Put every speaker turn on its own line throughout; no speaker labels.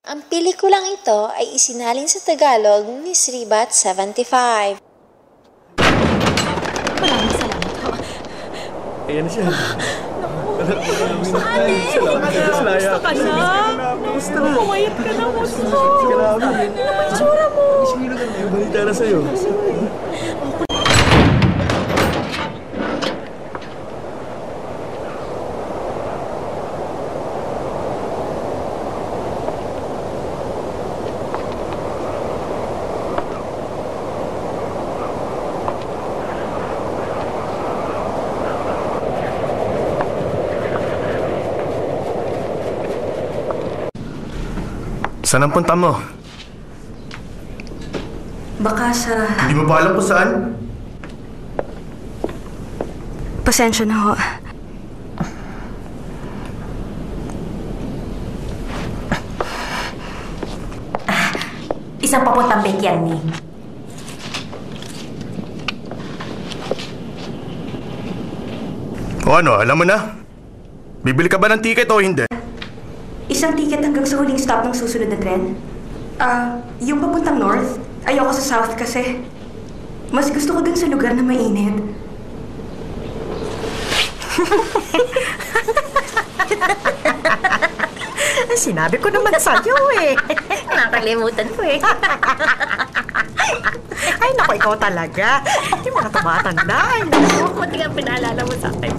Ang pelikulang ito ay isinalin sa Tagalog ni Sribat75.
Maraming salamat ho.
Ayan na siya.
Ate! Gusto ka na? Gusto mo? Pumayat ka na, gusto. Ano naman tsura mo?
May balita na sa'yo. Saan ang punta mo?
Baka sa...
Hindi mo ba alam kung saan?
Pasensya na ho.
Isang papuntang Baekhyang ni.
O ano, alam mo na? Bibili ka ba ng ticket o hindi?
Isang ticket hanggang sa huling stop ng susunod na tren. Yung papuntang north. Ayoko sa south kasi. Mas gusto ko dun sa lugar na mainit.
Sinabi ko naman sa'yo eh. Nakalimutan ko eh. Ay, naku, ikaw talaga. Yung mga tumatanda. Ay, naku, buti nga pinaalala mo sa akin.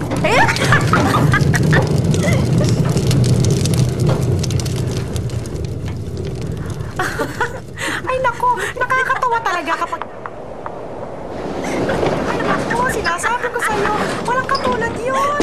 Ay, naku, nakakatawa talaga kapag... Ay, naku, sinasabi ko sa'yo, walang katulad yun.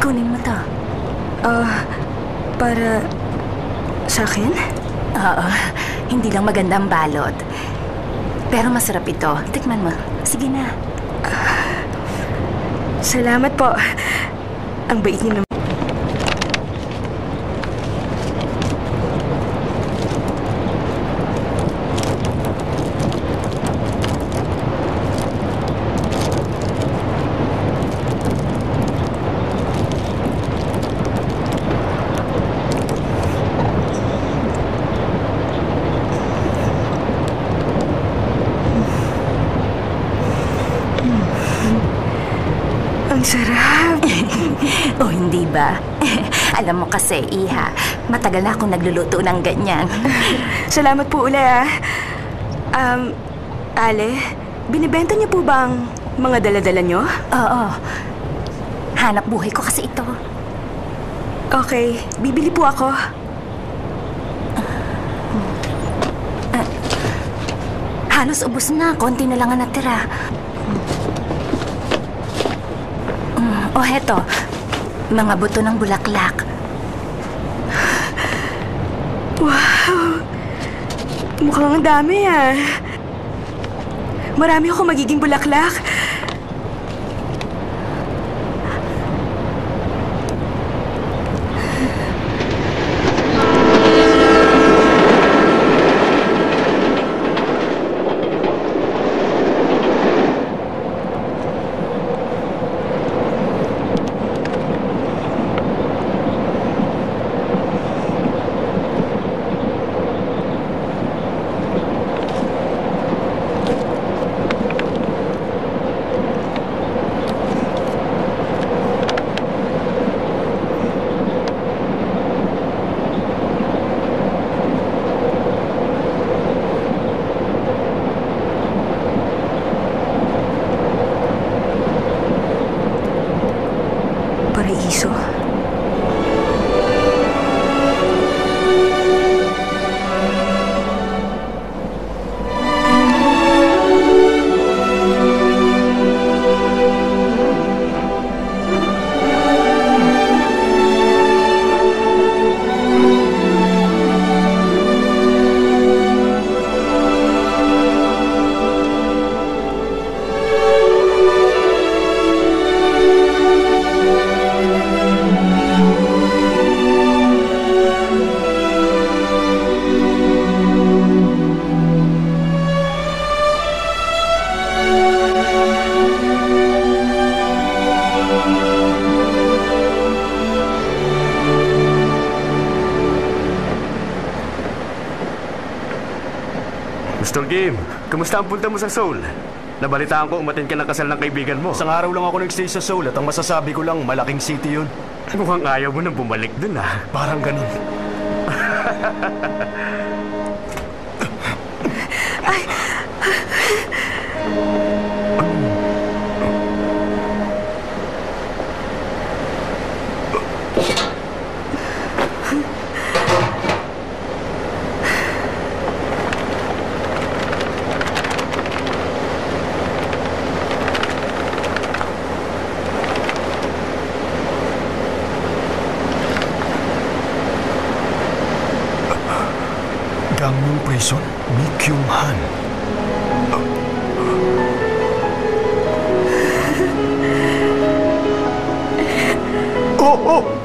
Kunin mo to. Para... sa akin?
Oo, hindi lang maganda ang balot. Pero masarap ito. Tikman mo. Sige na.
Salamat po. Ang bait niyo naman. Ang sarap.
O, hindi ba? Alam mo kasi, Iha, matagal na akong nagluluto ng ganyan.
Salamat po uli, Ale, binibenta niyo po ba ang mga dala-dala niyo?
Oo. Hanap buhay ko kasi ito.
Okay, bibili po ako.
Halos ubos na. Konti na lang ang natira. O, heto. Mga buto ng bulaklak.
Wow! Mukhang ang dami, Marami ako magiging bulaklak.
Mr. Kim, kamusta ang punta mo sa Seoul? Nabalitaan ko umatin ka ng kasal ng kaibigan mo.
Isang araw lang ako nag-stay sa Seoul at ang masasabi ko lang, malaking city yun.
Mukhang ayaw mo nang bumalik dun
Parang ganun. Gangneung Prison, Mi Kyung-han. Oh!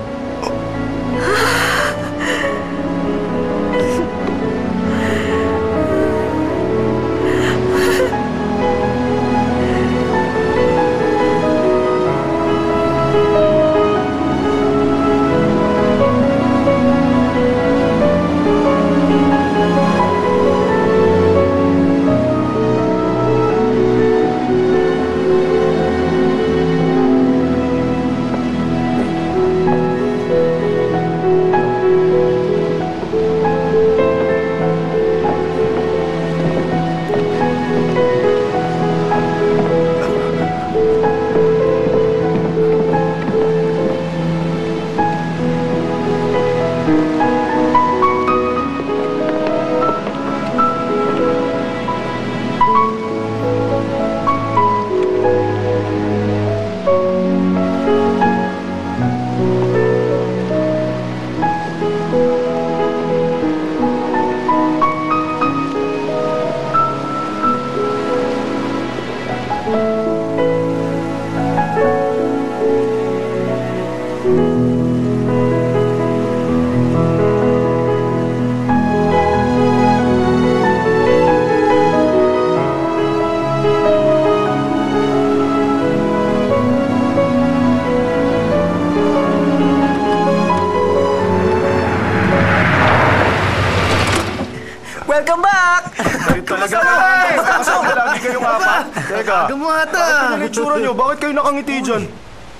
Welcome back!
Kayo talaga naman. Kasama lagi kayong apat. Teka,
Gumata!
bakit yung itsura nyo? Bakit kayo nakangiti dyan?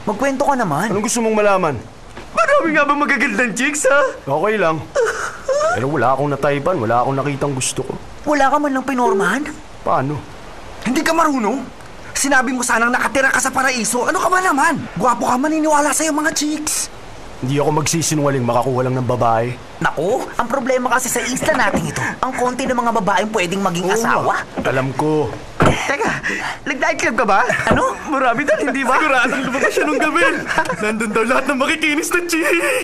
Magkwento ka naman.
Anong gusto mong malaman?
Marami nga ba magagandang chicks, ha?
Okay lang. Pero wala akong nataypan. Wala akong nakitang gusto ko.
Wala ka man lang pinormahan?
Paano?
Hindi ka marunong? Sinabi mo sanang nakatira ka sa paraiso. Ano ka ba naman? Gwapo ka, maniniwala sa'yo mga chicks.
Hindi ako magsisinungaling makakuha lang ng babae.
Naku, ang problema kasi sa isla natin ito, ang konti ng mga babaeng pwedeng maging asawa.
Alam ko.
Teka, nag-night club ka ba? Ano? Marami dahil, hindi ba?
Siguradong lumabas siya nung gabi. Nandun daw lahat ng makikinis na chick.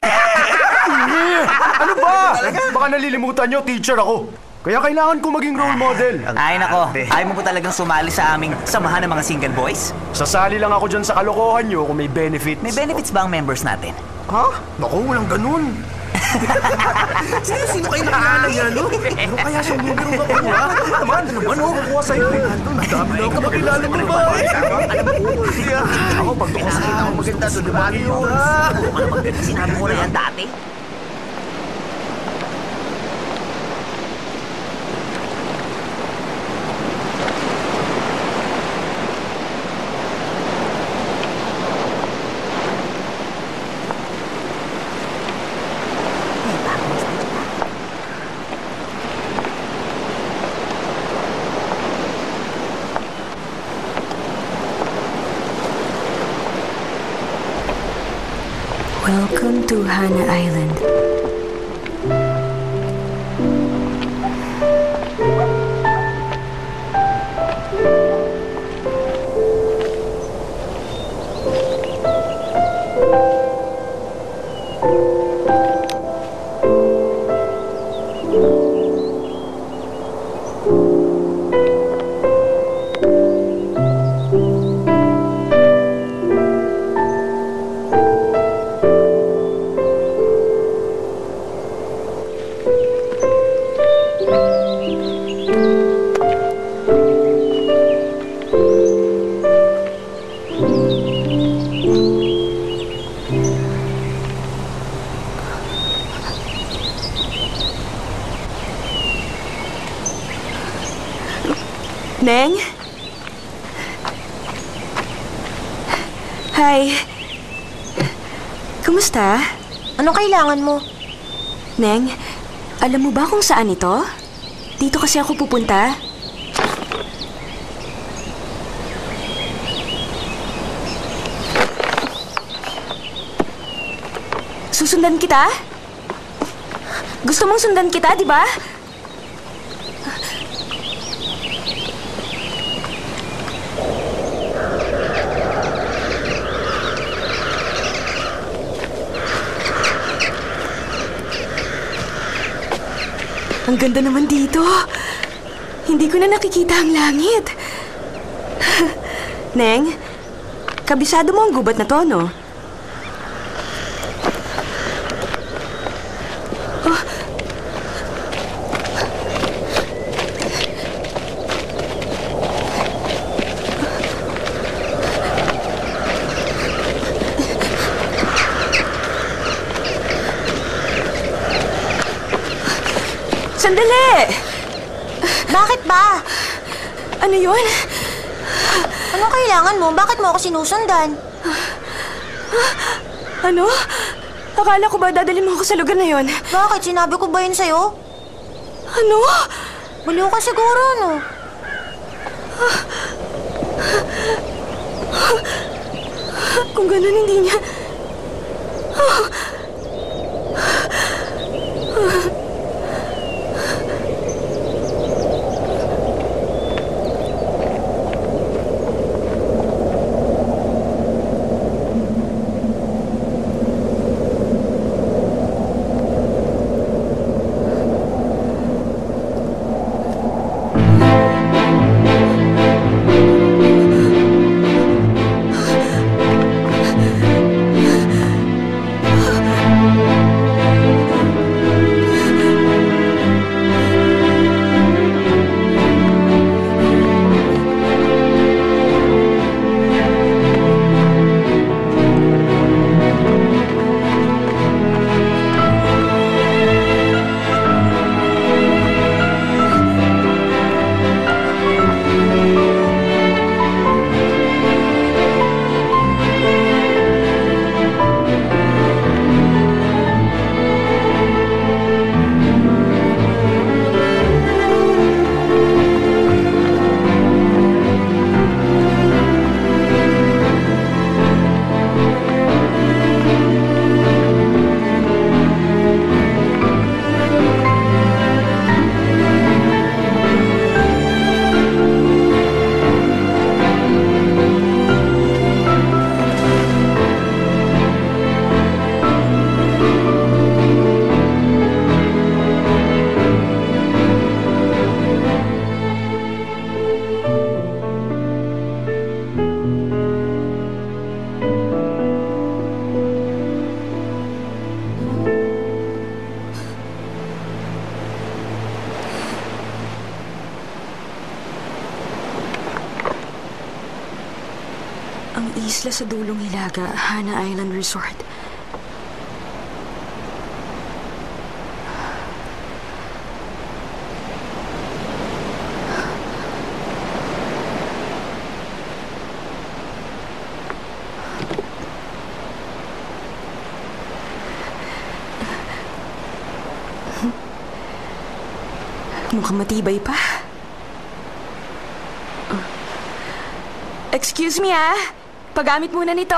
Ano ba? Baka nalilimutan nyo, teacher ako. Kaya kailangan ko maging role model.
Ay nako, ayaw mo po talagang sumali sa aming samahan ng mga single boys?
Sasali lang ako dyan sa kalokohan nyo kung may benefits.
May benefits ba ang members natin?
Ha? Naku, walang ganun.
Sino kayo nakakala niya, no? Ano kaya siyang numero ba po, ha? Naman, ano ba, no? Kuha sa'yo. Madami na ako makilala mo ba? Ako, pag doon sa kita mo maganda, doon dumali yun. Sinabi mo na yan dati.
Welcome to Hana Island. Neng? Hi. Kumusta?
Anong kailangan mo?
Neng, alam mo ba kung saan ito? Dito kasi ako pupunta. Susundan kita? Gusto mong sundan kita, di ba? Ang ganda naman dito. Hindi ko na nakikita ang langit. Neng, kabisado mo ang gubat na to, no? Oh. Sandali!
Bakit ba?
Ano yun?
Anong kailangan mo? Bakit mo ako sinusundan?
Ano? Akala ko ba dadalhin mo ako sa lugar na yon?
Bakit? Sinabi ko ba yun sa'yo?
Ano?
Baliw ka siguro, no?
Kung ganun, hindi niya... Ang isla sa dulong Hilaga, Hana Island Resort. Mukhang matibay pa. Excuse me, ah. Paggamit muna nito.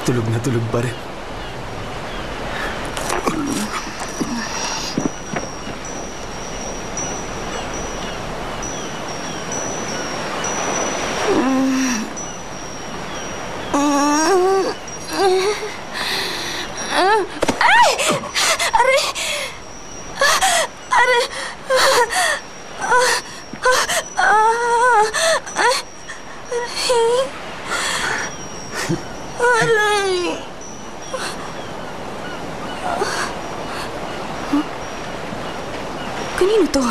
Tulog na tulog pa rin.
Kanino to?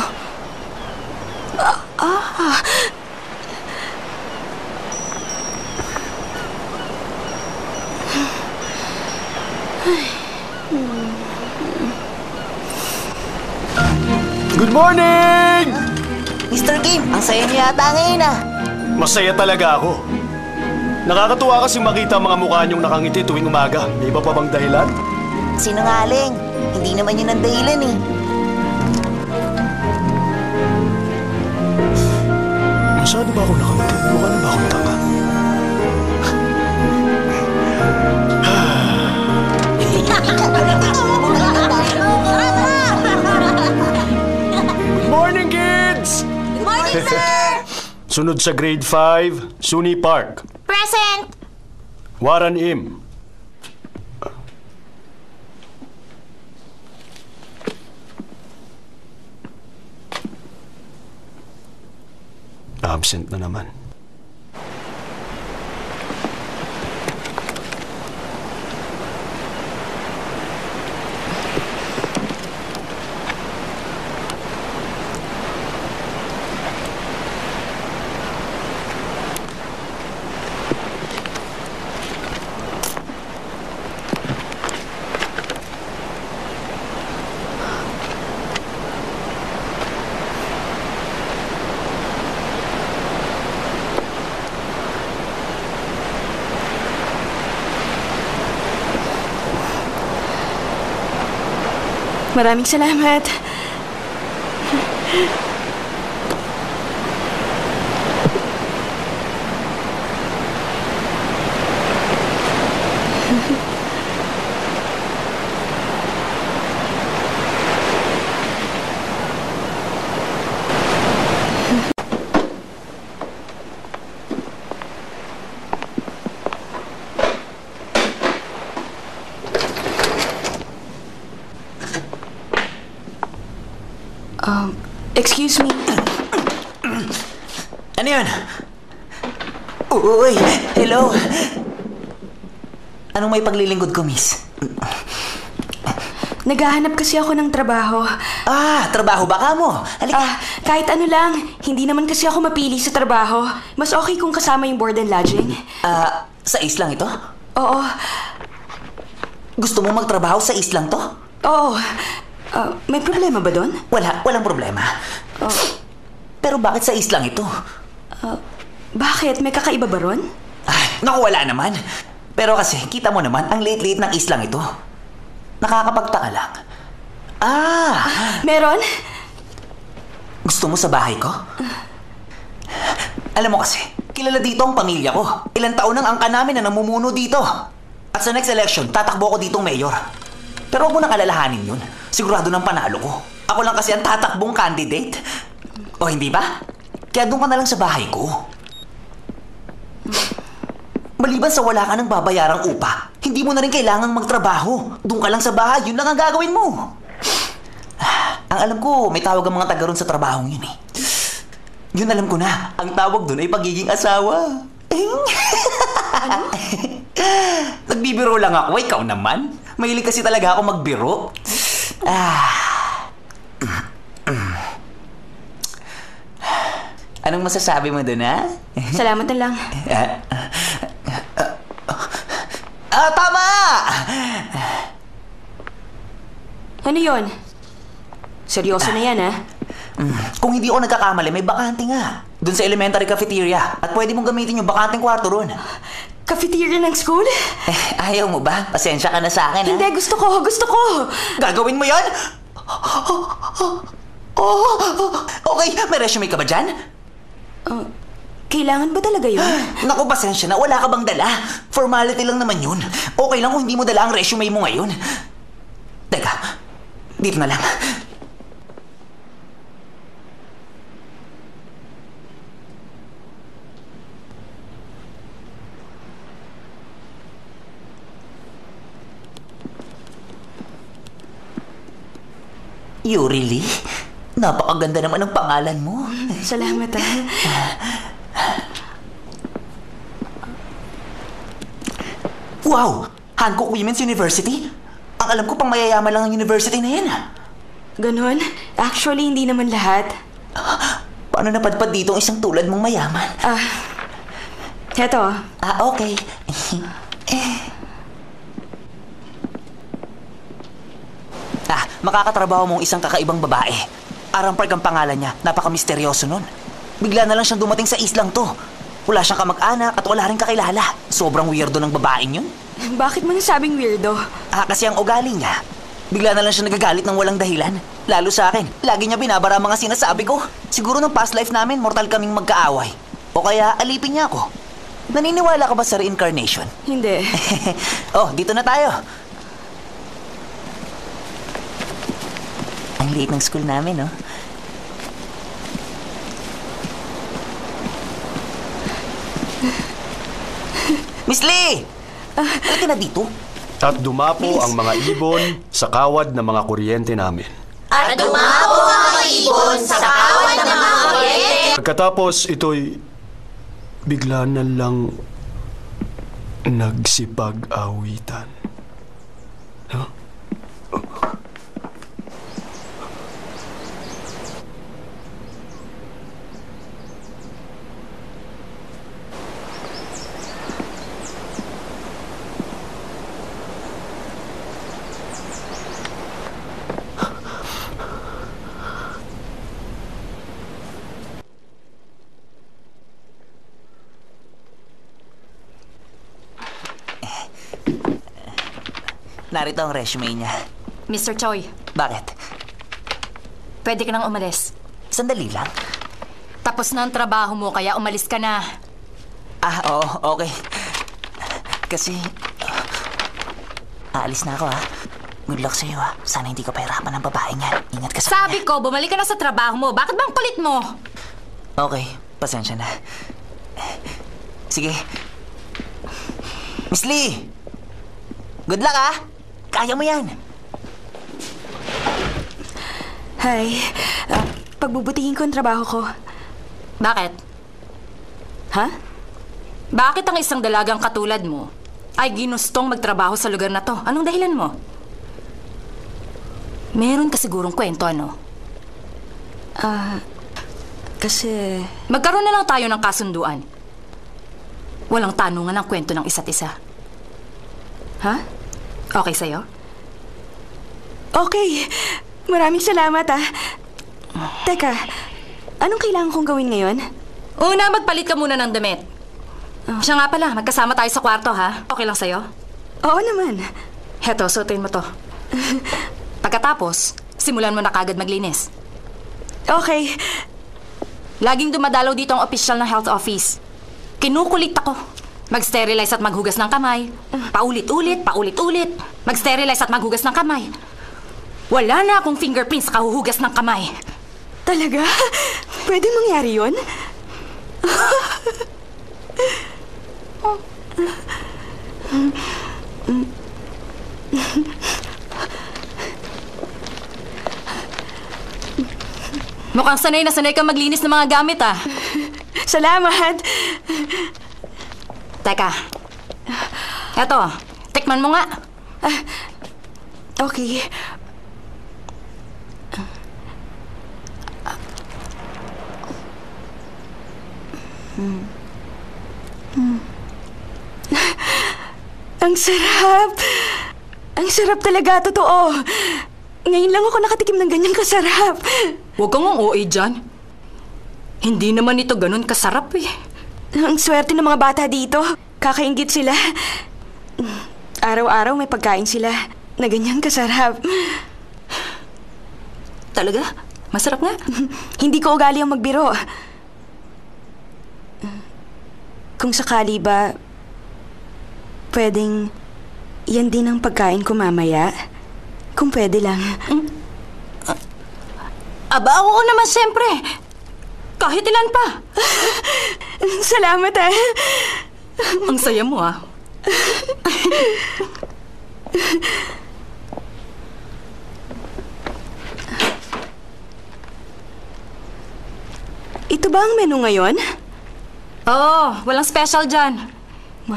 Good morning!
Mr. Kim, ang saya niyo yata ngayon ah.
Masaya talaga ako. Nakakatuwa kasi makita ang mga mukha niyong nakangiti tuwing umaga. May iba pa bang dahilan?
Sinungaling. Hindi naman yun ang dahilan eh.
Masyado ba ako nakangiti? Mukha na ba akong tanga? Good morning, kids!
Good morning, sir!
Sunod sa grade 5, Suni Park.
Present!
Warren Im. Absent na naman.
Maraming salamat. Excuse me.
Ano yun? Uy, hello. Anong may paglilingkod ko, miss?
Naghahanap kasi ako ng trabaho.
Trabaho ba ka mo? Halika.
Kahit ano lang. Hindi naman kasi ako mapili sa trabaho. Mas okay kung kasama yung board and lodging.
Sa islang ito?
Oo.
Gusto mo magtrabaho sa islang to?
Oo. May problema ba doon?
Walang problema. Pero bakit sa islang ito?
Bakit? May kakaiba ba ron?
Naku, wala naman. Pero kasi, kita mo naman, ang liit-liit ng islang ito. Nakakapagtaka lang.
Meron?
Gusto mo sa bahay ko? Alam mo kasi, kilala dito ang pamilya ko. Ilang taon nang angka namin na namumuno dito. At sa next election, tatakbo ako ditong mayor. Pero huwag mo nang alalahanin yun. Sigurado ng panalo ko. Ako lang kasi ang tatakbong candidate. O hindi ba? Kaya doon ka na lang sa bahay ko. Maliban sa wala ka ng babayarang upa, hindi mo na rin kailangang magtrabaho. Doon ka lang sa bahay, yun lang ang gagawin mo. Ang alam ko, may tawag ang mga taga ron sa trabahong yun eh. Yun alam ko na, ang tawag doon ay pagiging asawa. Ano? Nagbibiro lang ako, ikaw naman. Mahilig kasi talaga ako magbiro. Anong masasabi mo doon, ha?
Salamat na lang.
Tama!
Ano yon? Seryoso na yan, ha?
Kung hindi ako nagkakamali, may bakante nga. Doon sa elementary cafeteria. At pwede mong gamitin yung bakanteng kwarto ron.
Cafeteria ng school?
Ayaw mo ba? Pasensya ka na sa akin, ha?
Hindi, gusto ko!
Gagawin mo yan? Okay, may resume ka ba dyan?
Kailangan ba talaga yun?
Naku, pasensya na. Wala ka bang dala? Formality lang naman yun. Okay lang kung hindi mo dala ang resume mo ngayon. Teka, dito na lang. You really? Napakaganda naman ng pangalan mo.
Salamat, ha?
Wow! Hankook Women's University? Ang alam ko pang mayayaman lang ang university na yan.
Ganon? Actually, hindi naman lahat.
Paano napadpad dito ang isang tulad mong mayaman?
Heto.
Okay. Makakatrabaho mong isang kakaibang babae. Arampark ang pangalan niya. Napaka-misteryoso nun. Bigla na lang siyang dumating sa islang to. Wala siyang kamag-anak at wala rin kakilala. Sobrang weirdo ng babaeng yun.
Bakit mo nasabing weirdo?
Kasi ang ugali niya, bigla na lang siya nagagalit ng walang dahilan. Lalo sa akin, lagi niya binabara mga sinasabi ko. Siguro ng past life namin, mortal kaming magkaaway. O kaya alipin niya ako. Naniniwala ka ba sa reincarnation?
Hindi.
Dito na tayo. Ang liit ng school namin, no? Miss Lee! Halika na dito.
At dumapo ang mga ibon sa kawad ng mga kuryente namin. Pagkatapos ito'y bigla na lang nagsipag-awitan. Huh?
Narito ang resume niya.
Mr. Choi,
Bakit?
pwede ka nang umalis.
Sandali lang.
Tapos na ang trabaho mo, kaya umalis ka na.
Oo, okay. Kasi, aalis na ako, ha? Good luck sa'yo, ha? Sana hindi ka pahirapan ng babaeng yan. Ingat ka sa
Sabi ko, bumalik ka na sa trabaho mo. Bakit ba ang kulit mo?
Okay, pasensya na. Sige. Miss Lee! Good luck, ha? Kaya mo yan.
Hi. Pagbubutihin ko ang trabaho ko.
Bakit?
Ha?
Bakit ang isang dalagang katulad mo ay ginustong magtrabaho sa lugar na to? Anong dahilan mo? Meron ka sigurong kwento, ano?
Kasi...
Magkaroon na lang tayo ng kasunduan. Walang tanungan ng kwento ng isa't isa. Ha? Okay sa'yo?
Okay. Maraming salamat, Teka, anong kailangan kong gawin ngayon?
Una, magpalit ka muna ng damit. Siya nga pala, magkasama tayo sa kwarto, ha? Okay lang sa'yo?
Oo naman.
Heto, suotin mo to. Pagkatapos, simulan mo na kagad maglinis.
Okay.
Laging dumadalaw dito ang opisyal ng health office. Kinukulit ako. Mag-sterilize at maghugas ng kamay. Paulit-ulit, paulit-ulit. Mag-sterilize at maghugas ng kamay. Wala na akong fingerprints sa kahuhugas ng kamay.
Talaga? Pwede mangyari yun?
Mukhang sanay na sanay kang maglinis ng mga gamit,
Salamat!
Teka. Eto, tikman mo nga.
Okay. Ang sarap! Ang sarap talaga, totoo. Ngayon lang ako nakatikim ng ganyang kasarap.
Huwag kang ang OA dyan. Hindi naman ito ganun kasarap eh.
Ang swerte ng mga bata dito. Kakaingit sila. Araw-araw may pagkain sila na ganyan kasarap.
Talaga? Masarap nga?
Hindi ko ugali ang magbiro. Kung sakali ba, pwedeng yan din ang pagkain ko mamaya? Kung pwede lang.
Aba, oo naman siyempre. Kahit ilan pa.
Salamat
Ang saya mo
Ito ba ang menu ngayon?
Oo, walang special dyan.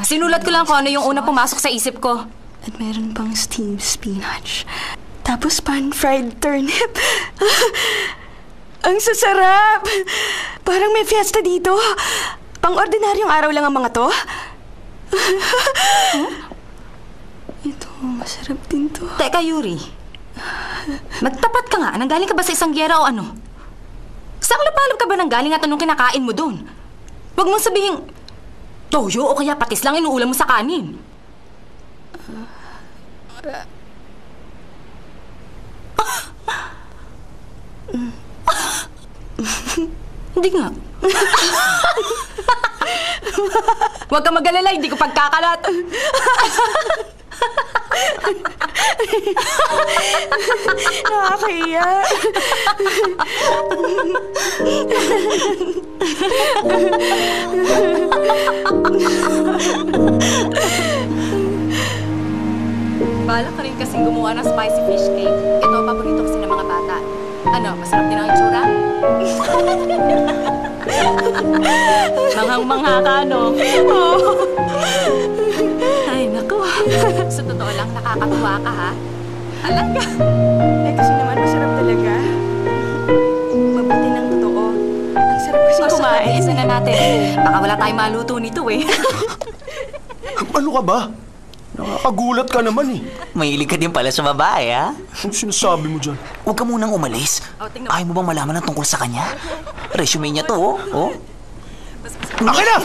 Sinulat ko lang kung ano yung una pumasok sa isip ko.
At meron pang steamed spinach. Tapos pan-fried turnip. Ang sasarap! Parang may fiesta dito. Pang-ordinaryong araw lang ang mga to. Ito, masarap din to.
Teka, Yuri. Magtapat ka nga. Nanggaling ka ba sa isang gyera o ano? Saan lapalap ka ba nanggaling at anong kinakain mo doon? Huwag mong sabihin, toyo o kaya patis lang inuulam mo sa kanin. Hindi nga. Huwag ka mag-alala, hindi ko pagkakalat.
Nakakahiya.
Bala ka rin kasing gumawa ng spicy fish cake. Ito, paborito kasi ng mga bata. Ano, masarap din ang itsura? Manghang-mangha ka, no? Ay, naku. Sa totoo lang, nakakatuwa ka, ha? Alam ka.
Kasi naman masarap talaga. Mabuti ng totoo. Ang sarap kasi kumain.
Isa na natin. Baka wala tayong maluto nito, eh.
Ano ka ba? Nakakagulat ka naman eh.
Mahilig ka din pala sa babae, ha?
Anong sinasabi mo dyan?
Huwag ka munang umalis. Ayaw mo bang malaman ang tungkol sa kanya? Resume niya to, oh.
Akin na!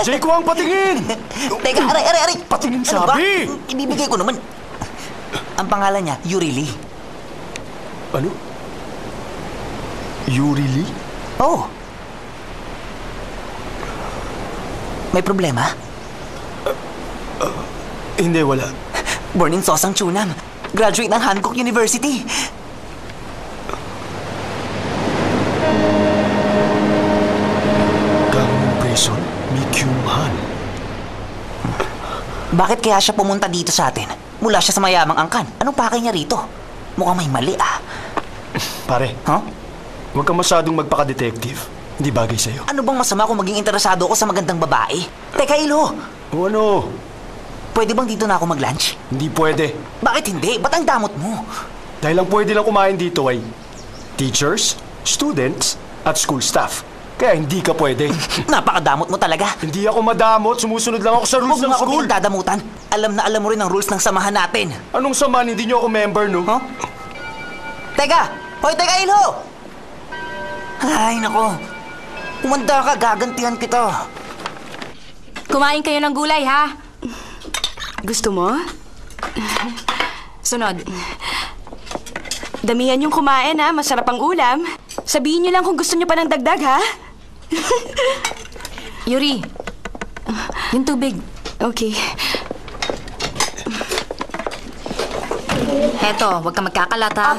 Jay ko ang patingin!
Teka, aray!
Patingin
Ano ba?
sabi!
Ibibigay ko naman. Ang pangalan niya, Yuri Lee.
Ano? Yuri Lee?
Oo. May problema?
Hindi, wala.
Born in Sosang Chunam. Graduate ng Hankook University.
Gangnam Prison, Mi Kyung-han.
Bakit kaya siya pumunta dito sa atin? Mula siya sa mayamang angkan. Anong pakay niya rito? Mukhang may mali ah.
Pare,
Huh?
huwag kang masyadong magpaka-detective. Hindi bagay sa'yo.
Ano bang masama kung maging interesado ako sa magandang babae? Teka, Ilo!
O ano?
Pwede bang dito na ako mag-lunch?
Hindi pwede.
Bakit hindi? Ba't ang damot mo?
Dahil lang pwede lang kumain dito ay teachers, students, at school staff. Kaya hindi ka pwede.
Napakadamot mo talaga.
Hindi ako madamot. Sumusunod lang ako sa rules
Huwag
ng
mo ako
school.
pinagdadamutan. Alam na alam mo rin ang rules ng samahan natin.
Anong saman? Hindi niyo ako member, no?
Huh? Teka! Hoy, teka, Ilo! Ay, nako. Umanda ka, gagantihan kita.
Kumain kayo ng gulay, ha?
Gusto mo?
Sunod.
Damihan yung kumain, ha? Masarap ang ulam. Sabihin niyo lang kung gusto niyo pa ng dagdag, ha?
Yuri, yung tubig.
Okay.
Eto, huwag kang magkakalat, ha?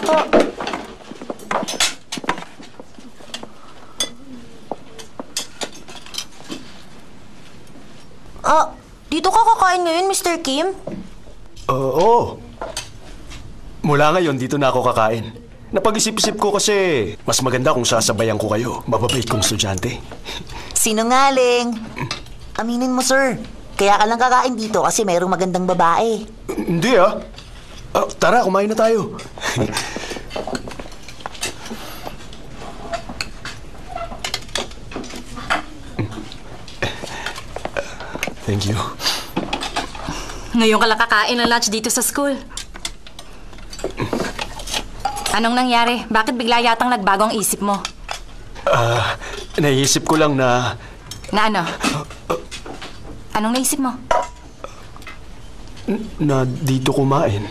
Dito ka kakain ngayon, Mr. Kim?
Oo. Mula ngayon, dito na ako kakain. Napag-isip-isip ko kasi mas maganda kung sasabayan ko kayo. Mababait kong estudyante.
Sinungaling. Aminin mo, sir. Kaya ka lang kakain dito kasi mayroong magandang babae.
Hindi ah. Tara, kumain na tayo. Thank you.
Ngayon ka lang kakain ng lunch dito sa school. Anong nangyari? Bakit bigla yatang nagbago ang isip mo?
Naisip ko lang na...
Na ano? Anong naisip mo?
na dito kumain.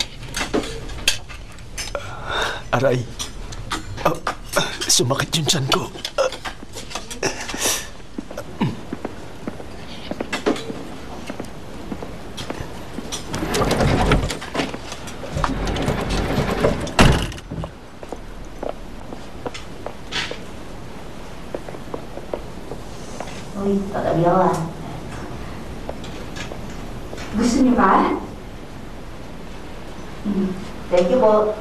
Aray. Sumakit yung tiyan ko.
Uy, tatabi ako ah.
Gusto niyo ba?
Thank you po.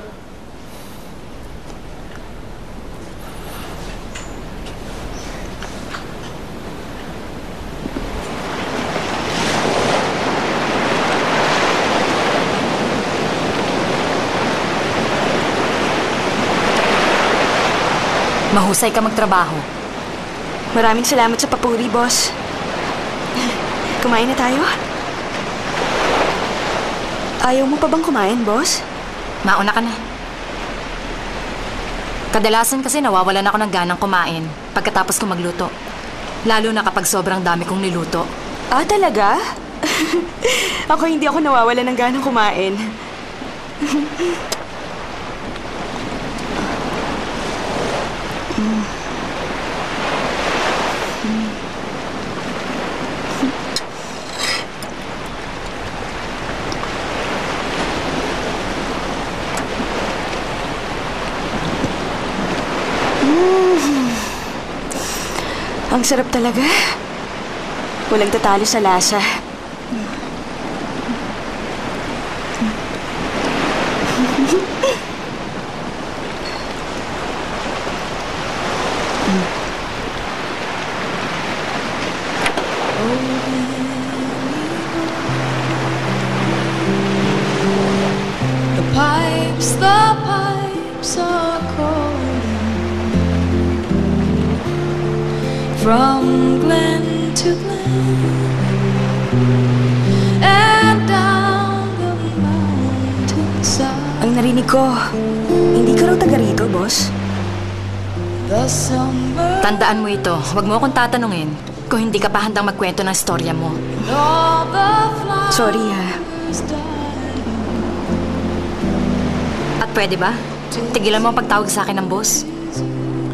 Mahusay ka magtrabaho.
Maraming salamat sa papuri, boss. Kumain na tayo? Ayaw mo pa bang kumain, boss?
Mauna ka na. Kadalasan kasi nawawalan ako ng ganang kumain pagkatapos ko magluto. Lalo na kapag sobrang dami kong niluto.
Ah, talaga? Hindi ako nawawalan ng ganang kumain. Ang sarap talaga. Walang tatalo sa lasa.
The pipes are calling from glen to glen and down the mountainside.
Ang narinig ko, hindi ka raw taga rito, boss.
The summer
Tandaan mo ito. Huwag mo akong tatanungin kung hindi ka pa handang magkwento ng istorya mo.
all the flowers
Sorry, ha.
died.
At pwede ba? Tigilan mo ang pagtawag sa akin ng boss.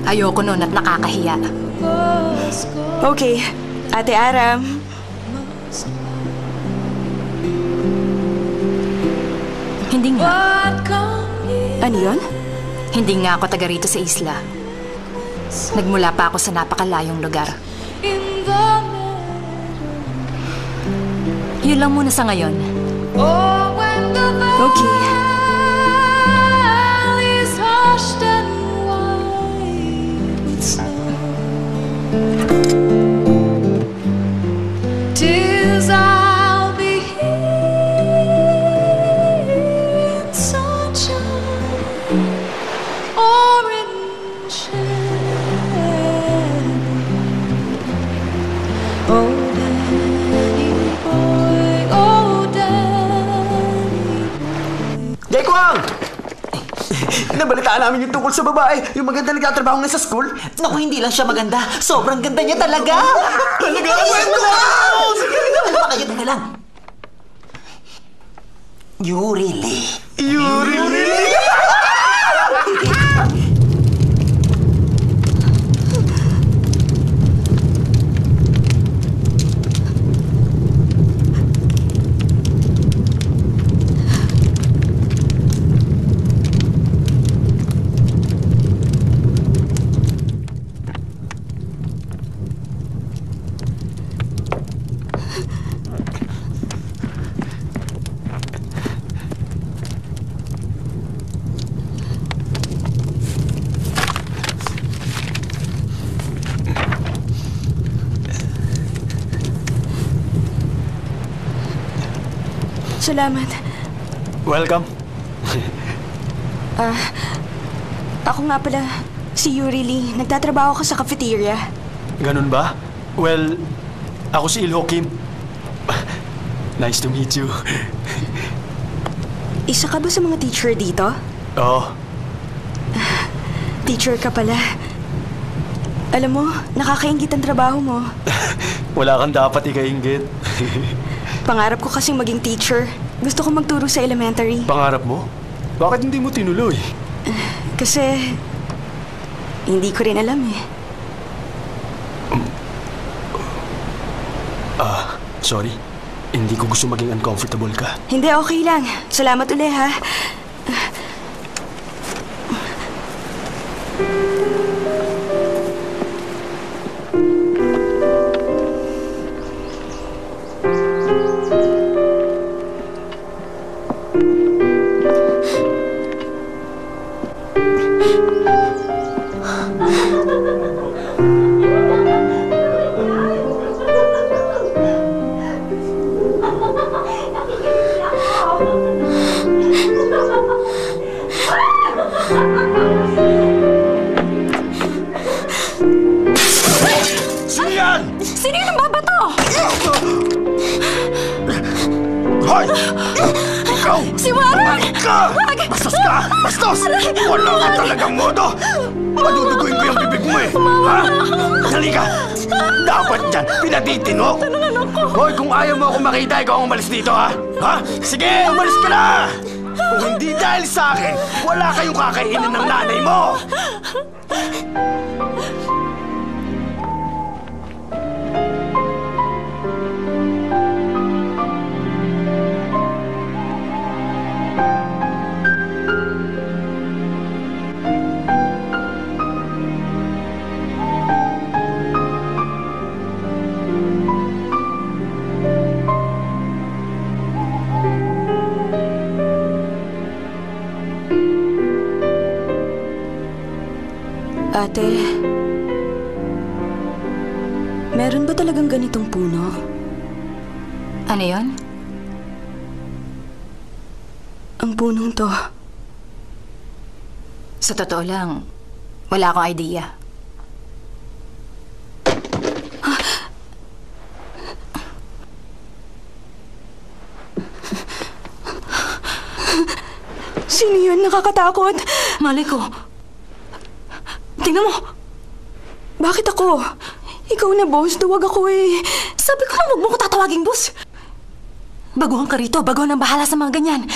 Ayoko nun at nakakahiya.
Okay, Ate Aram.
Hindi nga.
What come ye
Ano yun?
Hindi nga ako taga rito sa isla. Nagmula pa ako sa napakalayong lugar.
in the
Yun lang muna sa ngayon.
oh when the
Okay.
Nabalitaan namin yung tungkol sa babae, yung maganda nagtatrabaho ngayon sa school.
Naku, hindi lang siya maganda. Sobrang ganda niya talaga.
Talaga?
Kwento ko! Sige, baka yun na lang. You really?
You really?
Salamat.
Welcome.
Ako nga pala, si Yuri Lee. Nagtatrabaho ko sa cafeteria.
Ganun ba? Well, ako si Ilho Kim. Nice to meet you.
Isa ka ba sa mga teacher dito?
Oo.
Teacher ka pala. Alam mo, nakakaingit ang trabaho mo.
Wala kang dapat ikainggit.
Pangarap ko kasing maging teacher. Gusto ko magturo sa elementary.
Pangarap mo? Bakit hindi mo tinuloy?
Kasi, hindi ko rin alam eh.
Sorry. Hindi ko gusto maging uncomfortable ka.
Hindi, okay lang. Salamat uli ha.
Sino yung babato?
Hoy! Ikaw!
Si Warren!
Bastos ka! Bastos! Wala ka talagang modo! Maduduguin ko yung bibig mo eh! Ha? Halika! Dapat dyan, pinatitinok! Hoy, kung ayaw mo ako makita, ikaw ang umalis dito ha? Ha? Sige, umalis ka na! Kung hindi dahil sa akin, wala kayong kakainin ng nanay mo!
Ate, meron ba talagang ganitong puno?
Ano yon?
Ang punong to.
Sa totoo lang, wala akong idea.
Sino yun? Nakakatakot.
Malay ko.
Tingnan mo. Bakit ako? Ikaw na, boss. Duwag ako eh.
Sabi ko lang, huwag mo ko tatawaging boss. Baguhan ka rito. Baguhan ang bahala sa mga ganyan.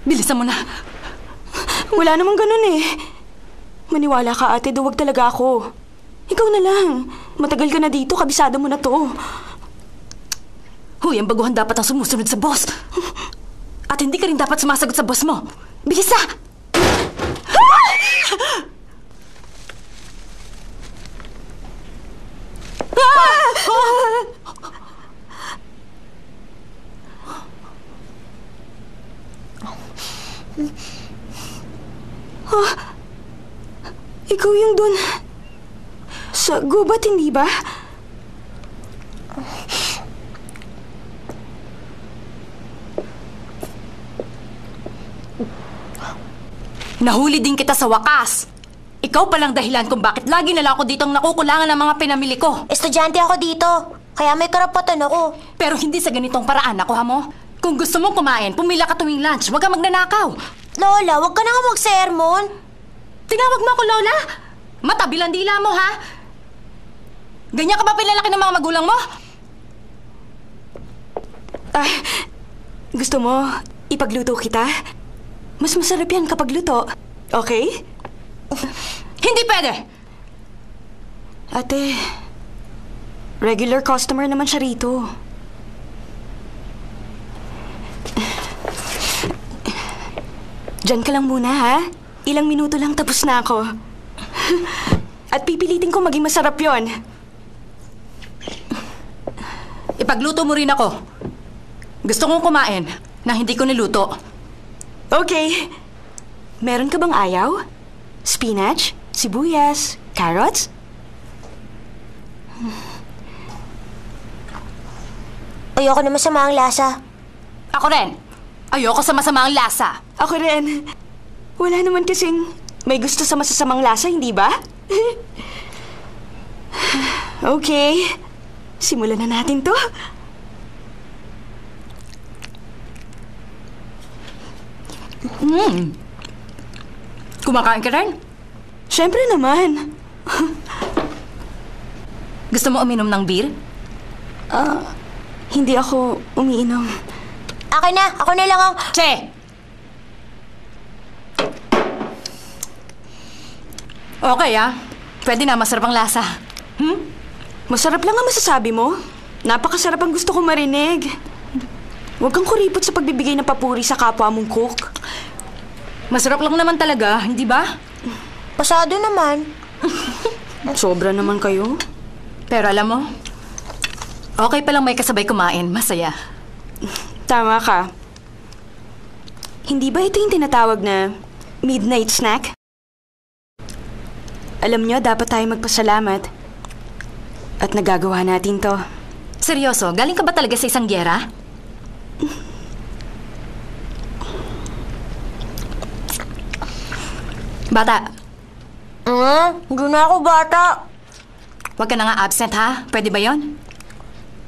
Bilisan mo na.
Wala namang ganun eh. Maniwala ka, ate. Duwag talaga ako. Ikaw na lang. Matagal ka na dito. Kabisado mo na to.
Huy, ang baguhan dapat ang sumusunod sa boss. At hindi ka rin dapat sumasagot sa boss mo. Bilis na!
Ikaw yung dun sa gubat, hindi ba?
Nahuli din kita sa wakas. Ikaw palang dahilan kung bakit lagi na lang ako ditong nakukulangan ng mga pinamili ko.
Estudyante ako dito, kaya may karapatan ako.
Pero hindi sa ganitong paraan, nakuha mo? Kung gusto mong kumain, pumila ka tuwing lunch. Huwag ka magnanakaw.
Lola, wag ka na nga mag-sermon.
Tinawag mo ako, Lola? Matabilang dila mo, ha? Ganyan ka ba pinalaki ng mga magulang mo?
Ay, gusto mo ipagluto kita? Mas masarap yan kapag luto. Okay?
Hindi pwede!
Ate, regular customer naman siya rito. Diyan ka lang muna, ha? Ilang minuto lang tapos na ako. At pipilitin ko maging masarap yon.
Ipagluto mo rin ako. Gusto kong kumain na hindi ko niluto.
Okay. Meron ka bang ayaw? Spinach? Sibuyas? Carrots?
Ayoko na masama ang lasa.
Ako rin. Ayoko sa masamang lasa.
Ako rin. Wala naman kasing may gusto sa masasamang lasa, hindi ba? Okay. Simulan na natin to.
Kumakain ka rin?
Siyempre naman.
Gusto mo uminom ng beer?
Hindi ako umiinom.
Akin na, ako na lang ang...
Che! Okay, Pwede na, masarap ang lasa.
Masarap lang ang masasabi mo. Napakasarap ang gusto ko marinig. Huwag kang kuripot sa pagbibigay ng papuri sa kapwa mong cook.
Masarap lang naman talaga, hindi ba?
Pasado naman.
Sobra naman kayo.
Pero alam mo, okay palang may kasabay kumain, masaya.
Tama ka. Hindi ba ito yung tinatawag na midnight snack? Alam nyo, dapat tayo magpasalamat. At nagagawa natin to.
Seryoso, galing ka ba talaga sa isang gyera? Bata.
Hindi na ako bata.
Huwag ka na nga absent, ha? Pwede ba yon?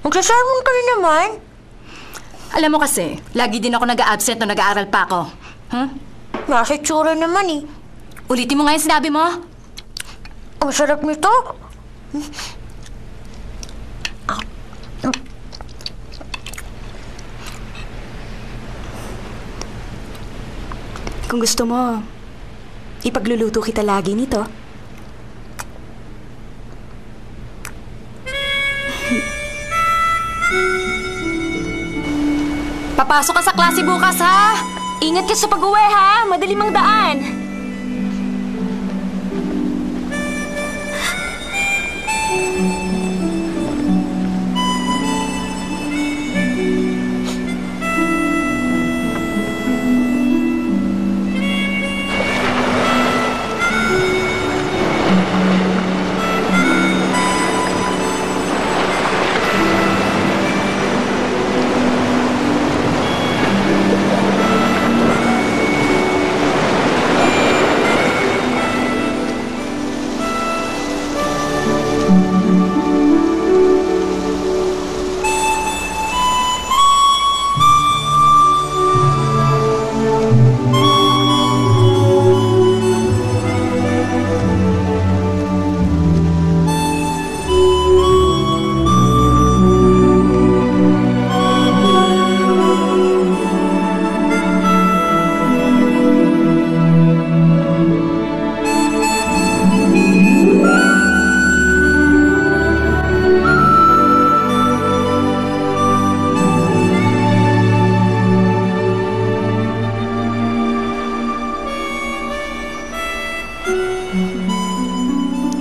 Magsasermon ka rin naman.
Alam mo kasi, lagi din ako nag-a-absent nung nag-aaral pa ako.
Nasa itsura naman eh.
Ulitin mo nga yung sinabi mo.
Ang sarap nito.
Kung gusto mo, ipagluluto kita lagi nito.
Papasok ka sa klase bukas, ha?
Ingat ka sa pag-uwi, ha? Madali mang daan.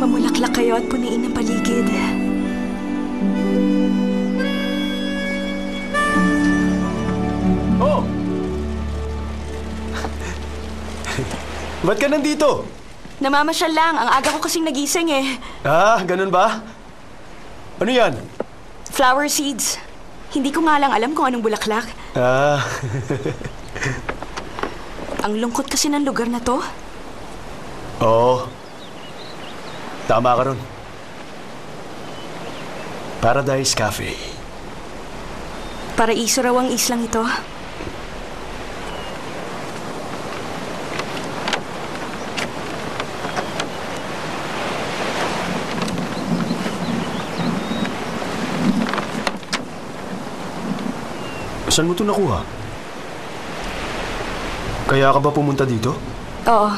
Mamulaklak kayo at puniin ang paligid.
Oh! Ba't ka nandito?
Namamasyal lang. Ang aga ko kasing nagising eh.
Ganun ba? Ano yan?
Flower seeds. Hindi ko nga lang alam kung anong bulaklak. Ang lungkot kasi ng lugar na to.
Oo. Tama ka ron. Paradise Cafe.
Paraiso raw ang islang ito.
Saan mo ito nakuha? Kaya ka ba pumunta dito?
Oo.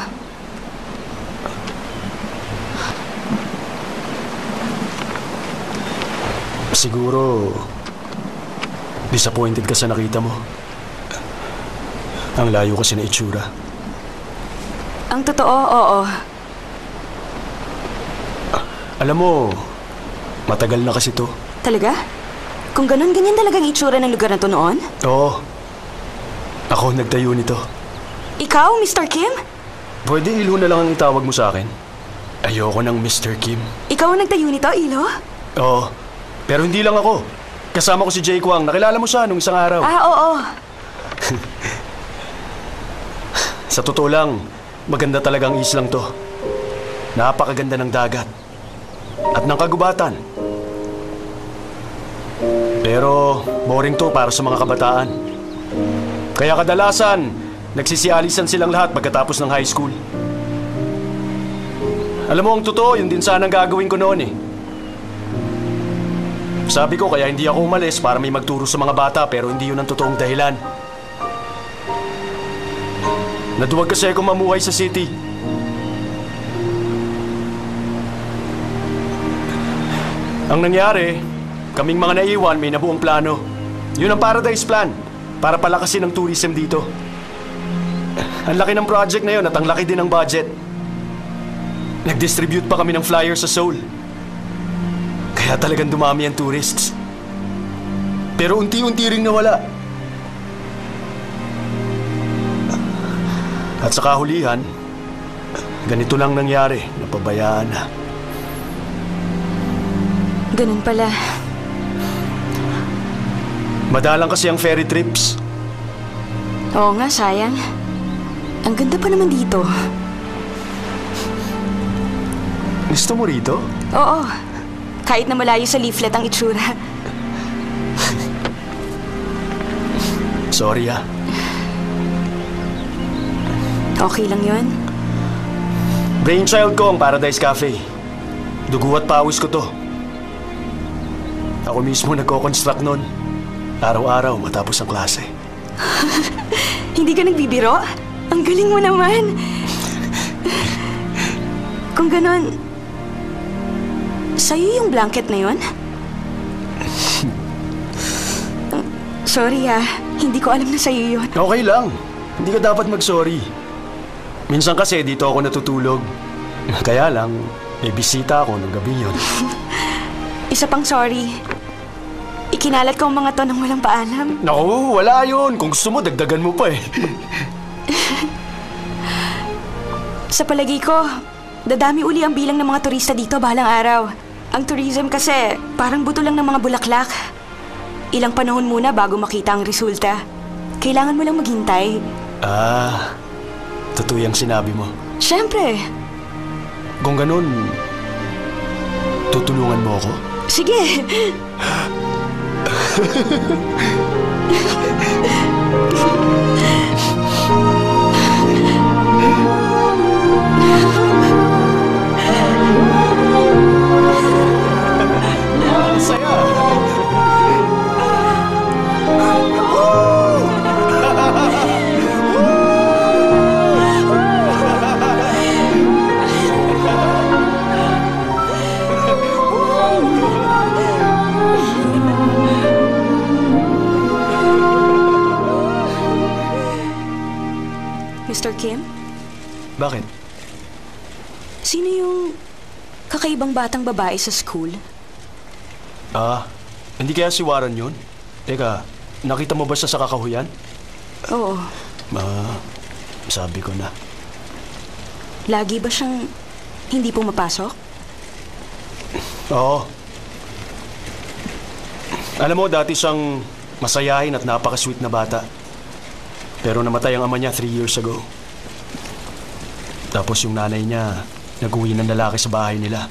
Siguro, disappointed ka sa nakita mo. Ang layo kasi na itsura.
Ang totoo, oo.
Alam mo, matagal na kasi to.
Talaga? Kung ganun, ganyan talagang itsura ng lugar na to noon?
Oo. Ako nagtayo nito.
Ikaw, Mr. Kim?
Pwede Ilo na lang ang itawag mo sa akin. Ayoko ng Mr. Kim.
Ikaw ang nagtayo nito, Ilo?
Oo. Pero hindi lang ako. Kasama ko si Jay Kwang. Nakilala mo siya nung isang araw.
Ah, oo.
Sa totoo lang, maganda talagang islang to. Napakaganda ng dagat. At ng kagubatan. Pero boring to para sa mga kabataan. Kaya kadalasan, nagsisialisan silang lahat pagkatapos ng high school. Alam mo, ang totoo, yun din sana ang gagawin ko noon eh. Sabi ko kaya hindi ako umalis para may magturo sa mga bata pero hindi yun ang totoong dahilan. Naduwag kasi ako mamuhay sa city. Ang nangyari, kaming mga naiwan may nabuong plano. Yun ang Paradise Plan para palakasin ang tourism dito. Ang laki ng project na yun at ang laki din ng budget. Nag-distribute pa kami ng flyers sa Seoul. Kaya talagang dumami ang tourists. Pero unti-unti ring nawala. At sa kahulihan, ganito lang nangyari, napabayaan na.
Ganun pala.
Madalang kasi ang ferry trips.
Oo nga, sayang. Ang ganda pa naman dito.
Gusto mo rito?
Oo. Kahit na malayo sa leaflet ang itsura.
Sorry ah.
Okay lang yun.
Brainchild ko ang Paradise Cafe. Dugo at pawis ko to. Ako mismo nagko-construct nun. Araw-araw matapos ang klase.
Hindi ka nagbibiro? Ang galing mo naman. Kung ganon, sa'yo yung blanket na yun? Sorry hindi ko alam na sa'yo yun.
Okay lang. Hindi ka dapat mag-sorry. Minsan kasi dito ako natutulog. Kaya lang, may bisita ako nung gabi yun.
Isa pang sorry. Ikinalat ko ang mga to nang walang paalam.
Naku, wala yun. Kung gusto mo, dagdagan mo pa eh.
Sa palagi ko, dadami uli ang bilang ng mga turista dito balang araw. Ang tourism kasi, parang buto lang ng mga bulaklak. Ilang panahon muna bago makita ang resulta. Kailangan mo lang maghintay.
Ah, totoo yung sinabi mo.
Siyempre.
Kung ganun, tutulungan mo ako?
Sige.
Ang saya!
Mr. Kim?
Bakit?
Sino yung kakaibang batang babae sa school?
Ah, hindi kaya si Warren yun? Teka, nakita mo ba siya sa kakahuyan?
Oo.
Sabi ko na.
Lagi ba siyang hindi pumapasok?
Oo. Alam mo, dati siyang masayahin at napaka-sweet na bata. Pero namatay ang ama niya 3 years ago. Tapos yung nanay niya, nag-uwi ng lalaki sa bahay nila.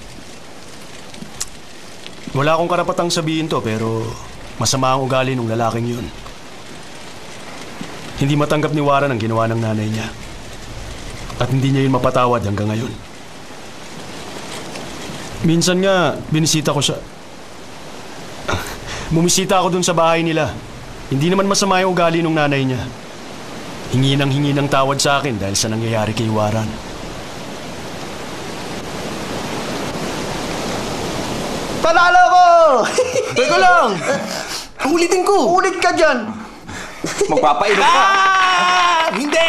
Wala akong karapatang sabihin to, pero masama ang ugali ng lalaking yun. Hindi matanggap ni Warren ang ginawa ng nanay niya. At hindi niya yun mapatawad hanggang ngayon. Minsan nga, binisita ko siya. Bumisita ako dun sa bahay nila. Hindi naman masama yung ugali ng nanay niya. Hingi ng tawad sa akin dahil sa nangyayari kay Waran.
Panalo ko!
Teka lang!
Ulitin ko!
Ulit ka dyan!
Magpapainom ka!
Hindi!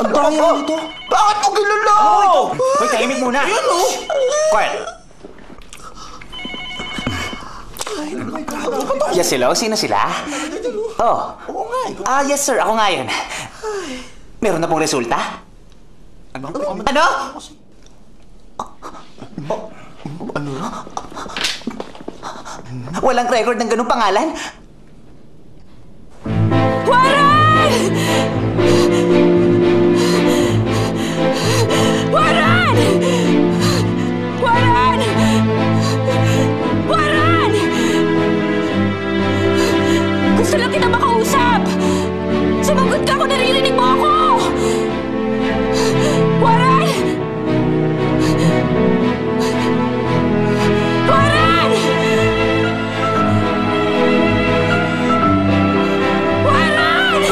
Ang dami nito!
Bakit mo kilala?
Hoy, tahimik muna.
Yan o!
Quiet. Yes, hello? Sino sila? Oh. Yes sir. Ako nga yun. Meron na pong resulta? Ano? Walang record ng ganung pangalan?
Waran! Waran! Waran! Waran! Gusto lang kita makausap! Sumagot ka kung naririnig mo ako! Waran! Waran! Waran! Waran!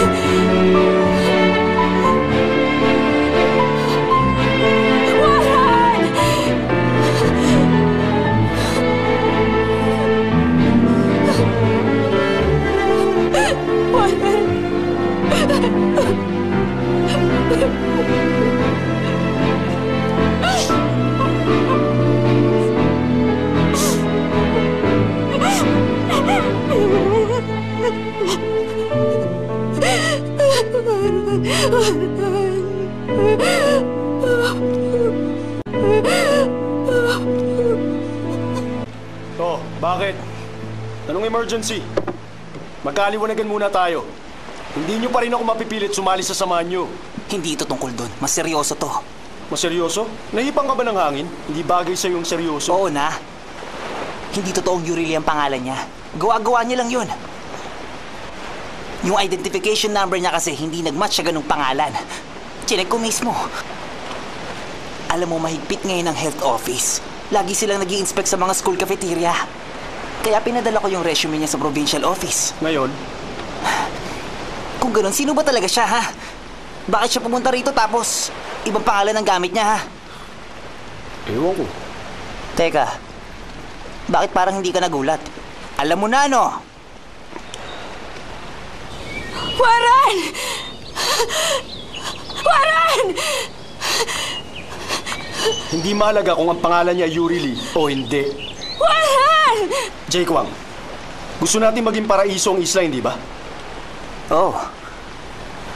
Oh, bakit? Anong emergency? Magkaliwanagan muna tayo. Hindi nyo pa rin ako mapipilit sumali sa samahan nyo.
Hindi ito tungkol doon. Mas seryoso to.
Mas seryoso? Nahipang ka ba ng hangin? Hindi bagay sa yung seryoso.
Oo na. Hindi totoong Yurili ang pangalan niya. Gawa-gawa niya lang yun. Yung identification number niya kasi hindi nag-match sa ganung pangalan. Chinek ko mismo. Alam mo, mahigpit ngayon ang health office. Lagi silang nag-i-inspect sa mga school cafeteria. Kaya pinadala ko yung resume niya sa provincial office.
Ngayon?
Kung ganun, sino ba talaga siya, ha? Bakit siya pumunta rito tapos ibang pangalan ang gamit niya, ha?
Ewan ko.
Teka, bakit parang hindi ka nagulat? Alam mo na, no?
Waran! Waran!
Hindi mahalaga kung ang pangalan niya Yurili o hindi.
Waran!
Jake Wang, gusto natin maging paraiso ang isla, hindi ba?
Oo.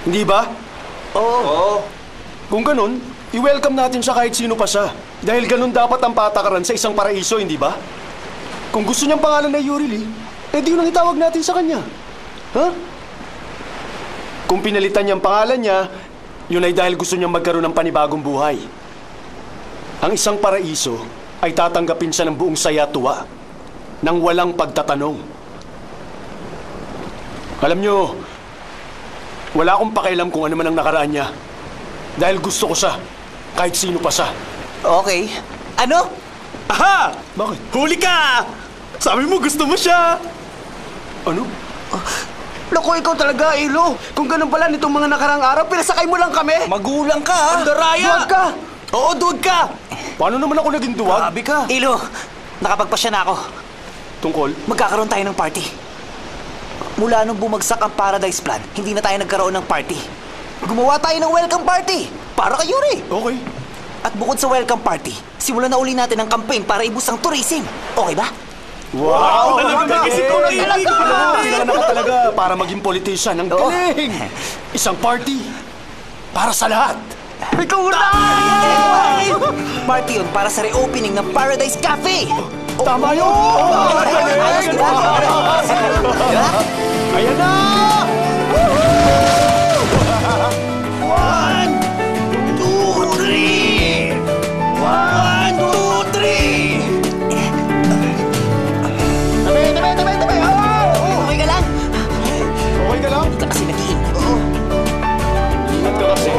Hindi ba?
Oo.
Kung ganun, i-welcome natin siya kahit sino pa siya. Dahil ganun dapat ang patakaran sa isang paraiso, hindi ba? Kung gusto niyang pangalan na Yurili, di yun ang itawag natin sa kanya. Ha? Kung pinalitan niyang pangalan niya, yun ay dahil gusto niyang magkaroon ng panibagong buhay. Ang isang paraiso ay tatanggapin siya ng buong saya at tuwa, nang walang pagtatanong. Alam niyo, wala akong pakialam kung ano man ang nakaraan niya. Dahil gusto ko siya, kahit sino pa siya.
Okay. Ano?
Aha!
Bakit?
Huli ka! Sabi mo gusto mo siya!
Ano?
Naku, ikaw talaga, Ilo. Kung ganun pala nitong mga nakarang araw, pinasakay mo lang kami.
Magulang ka, ha?
Andaraya! Duwag ka! Oo, duwag ka!
Paano naman ako naging duwag?
Grabe ka!
Ilo, nakapagpasya na ako.
Tungkol?
Magkakaroon tayo ng party. Mula nung bumagsak ang Paradise Plan, hindi na tayo nagkaroon ng party. Gumawa tayo ng welcome party para kay Yuri.
Okay.
At bukod sa welcome party, simulan na uli natin ang campaign para ibus ang tourism. Okay ba?
Wow!
Nagising ko na talaga!
Kailangan ka talaga para maging politician. Ang galing! Isang party para sa lahat.
Ikaw na!
Party yun para sa reopening ng Paradise Cafe.
Tama yun! Ayan na!
One, two, three! One, two, three! Tabi!
Okay ka lang?
Okay ka lang?
Hindi ka kasi nag-iingat.
Ingat ka kasi.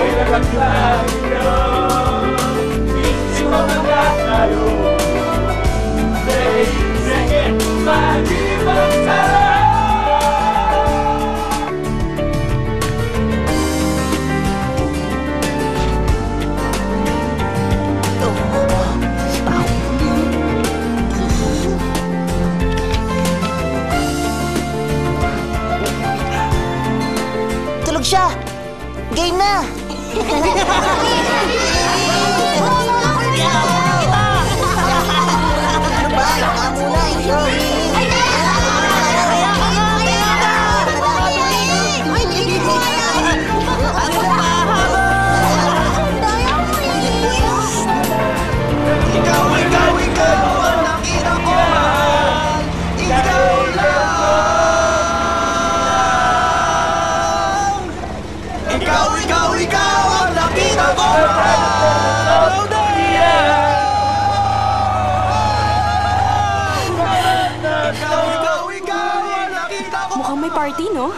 party, no?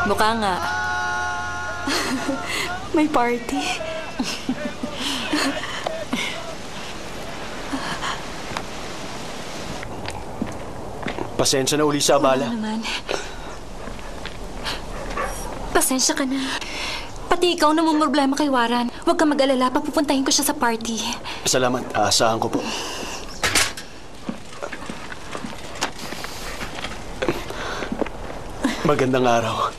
Mukha nga.
May party.
Pasensya na uli sa abala.
Naman. Pasensya ka na. Pati ikaw na problema kay Waran. Huwag kang mag-alala, papupuntahin ko siya sa party.
Salamat. Aasahan ko po. Magandang araw.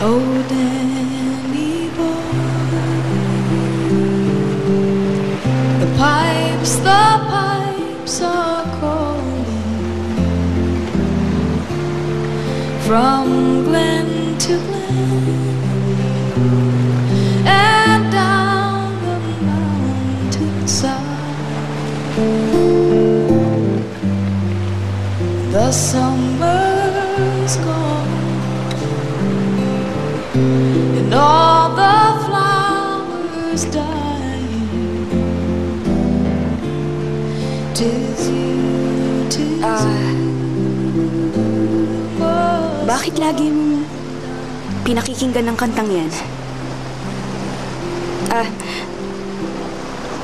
Oh, Danny boy, the pipes are calling from glen to glen and down the mountainside. The summer's gone and all the flowers dying. 'Tis you, 'tis
Bakit lagi mong pinakikinggan ng kantang yan?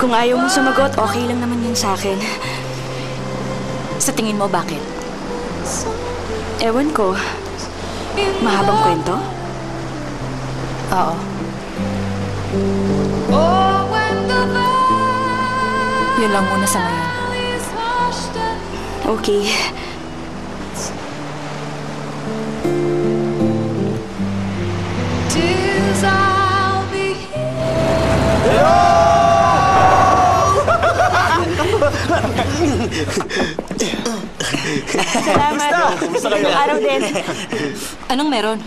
Kung ayaw mo sumagot, okay lang naman yan sa akin.
Sa tingin mo, bakit?
Ewan ko. Mahabang kwento?
Oo.
Oh, when the
Yun lang muna sa ngayon.
valley's hushed and
Okay.
tis I'll be here.
Salamat. Araw din.
Anong meron?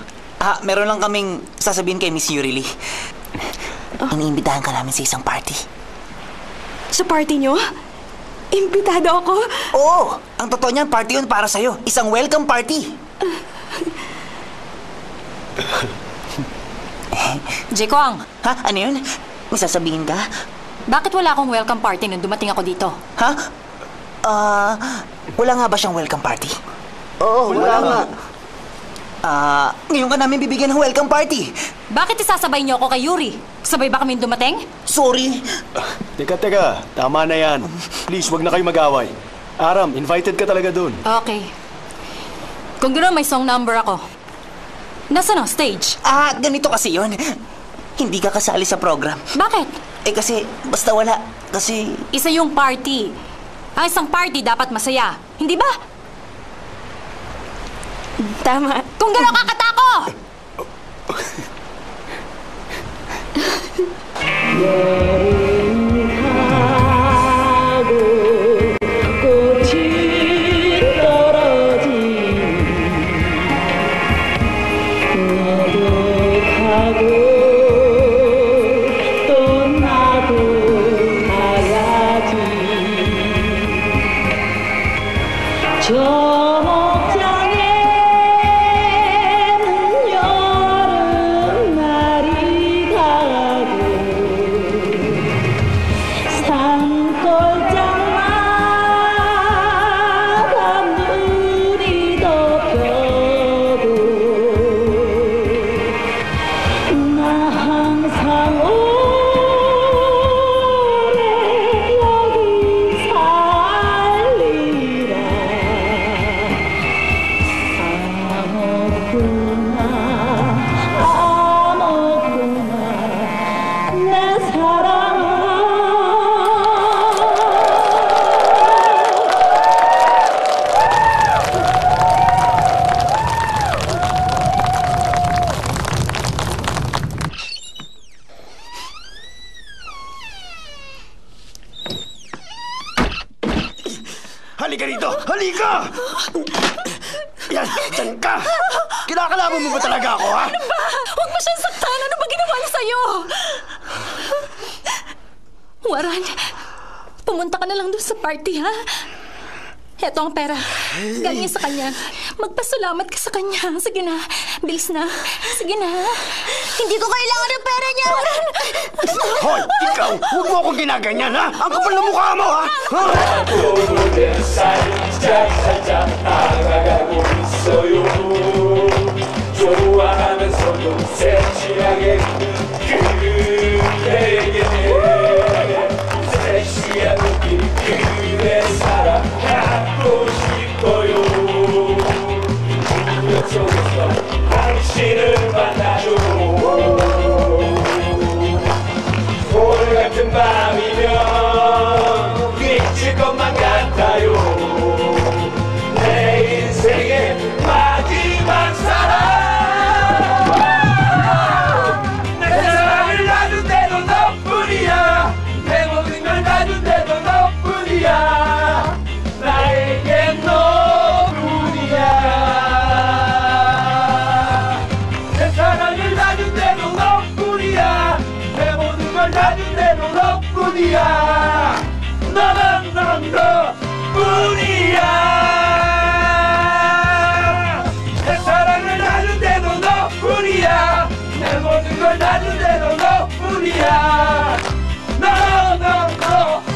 Meron lang kaming sasabihin kay Miss Yurili. Iniimbitahan ka namin sa isang party.
Sa party nyo? Imbitado ako?
Oo! Ang totoo niyan, party yun para sa'yo. Isang welcome party.
Jekwang,
Ha? Ano yun? May sasabihin ka?
bakit wala akong welcome party nung dumating ako dito?
Ha? Wala nga ba siyang welcome party?
Oo, wala nga.
Ngayon ka namin bibigyan ng welcome party.
Bakit isasabay niyo ako kay Yuri? Sabay ba kami dumating?
Sorry.
Teka. Tama na yan. Please, wag na kayo mag-away. Aram, invited ka talaga dun.
Okay. Kung gano'n, may song number ako. Nasaan ang stage?
Ganito kasi yon. Hindi ka kasali sa program.
Bakit?
Kasi, basta wala. Kasi...
Isa yung party. Ang isang party dapat masaya. Hindi ba?
Tama.
Kung gano'n kakatako!
Halika rito! Halika!
Diyan ka! Kinakalaban mo ba talaga ako, ha?
Ano ba? Huwag mo siyang saktan! Ano ba ginawa niya sa'yo? Waran, pumunta ka na lang doon sa party, ha? Heto ang pera. Galing sa kanya. Magpasalamat ka sa kanya. Sige na. Bilis na. Sige na.
Hindi ko kailangan ng pera niya!
Hoy! Ikaw! Huwag mo akong ginaganyan, ha? Ang kapal na mukha mo, ha?
좋아하면서도 섹시하게 그대에게 섹시한 눈길이 그대 사랑하고 싶어요 우연 속에서 당신을 만나요 오늘 같은 밤이면 미칠 것만 같아요 내 인생의 마지막 사랑 내 사랑을 놔준대도 너뿐이야 내 모든 걸 놔준대도 너뿐이야 나에겐 너뿐이야 내 사랑을 놔준대도 너뿐이야 내 모든 걸 놔준대도 너뿐이야 너는 너뿐이야 내 사랑을 놔준대도 너뿐이야 내 모든 걸 놔준대도 너뿐이야 너뿐이야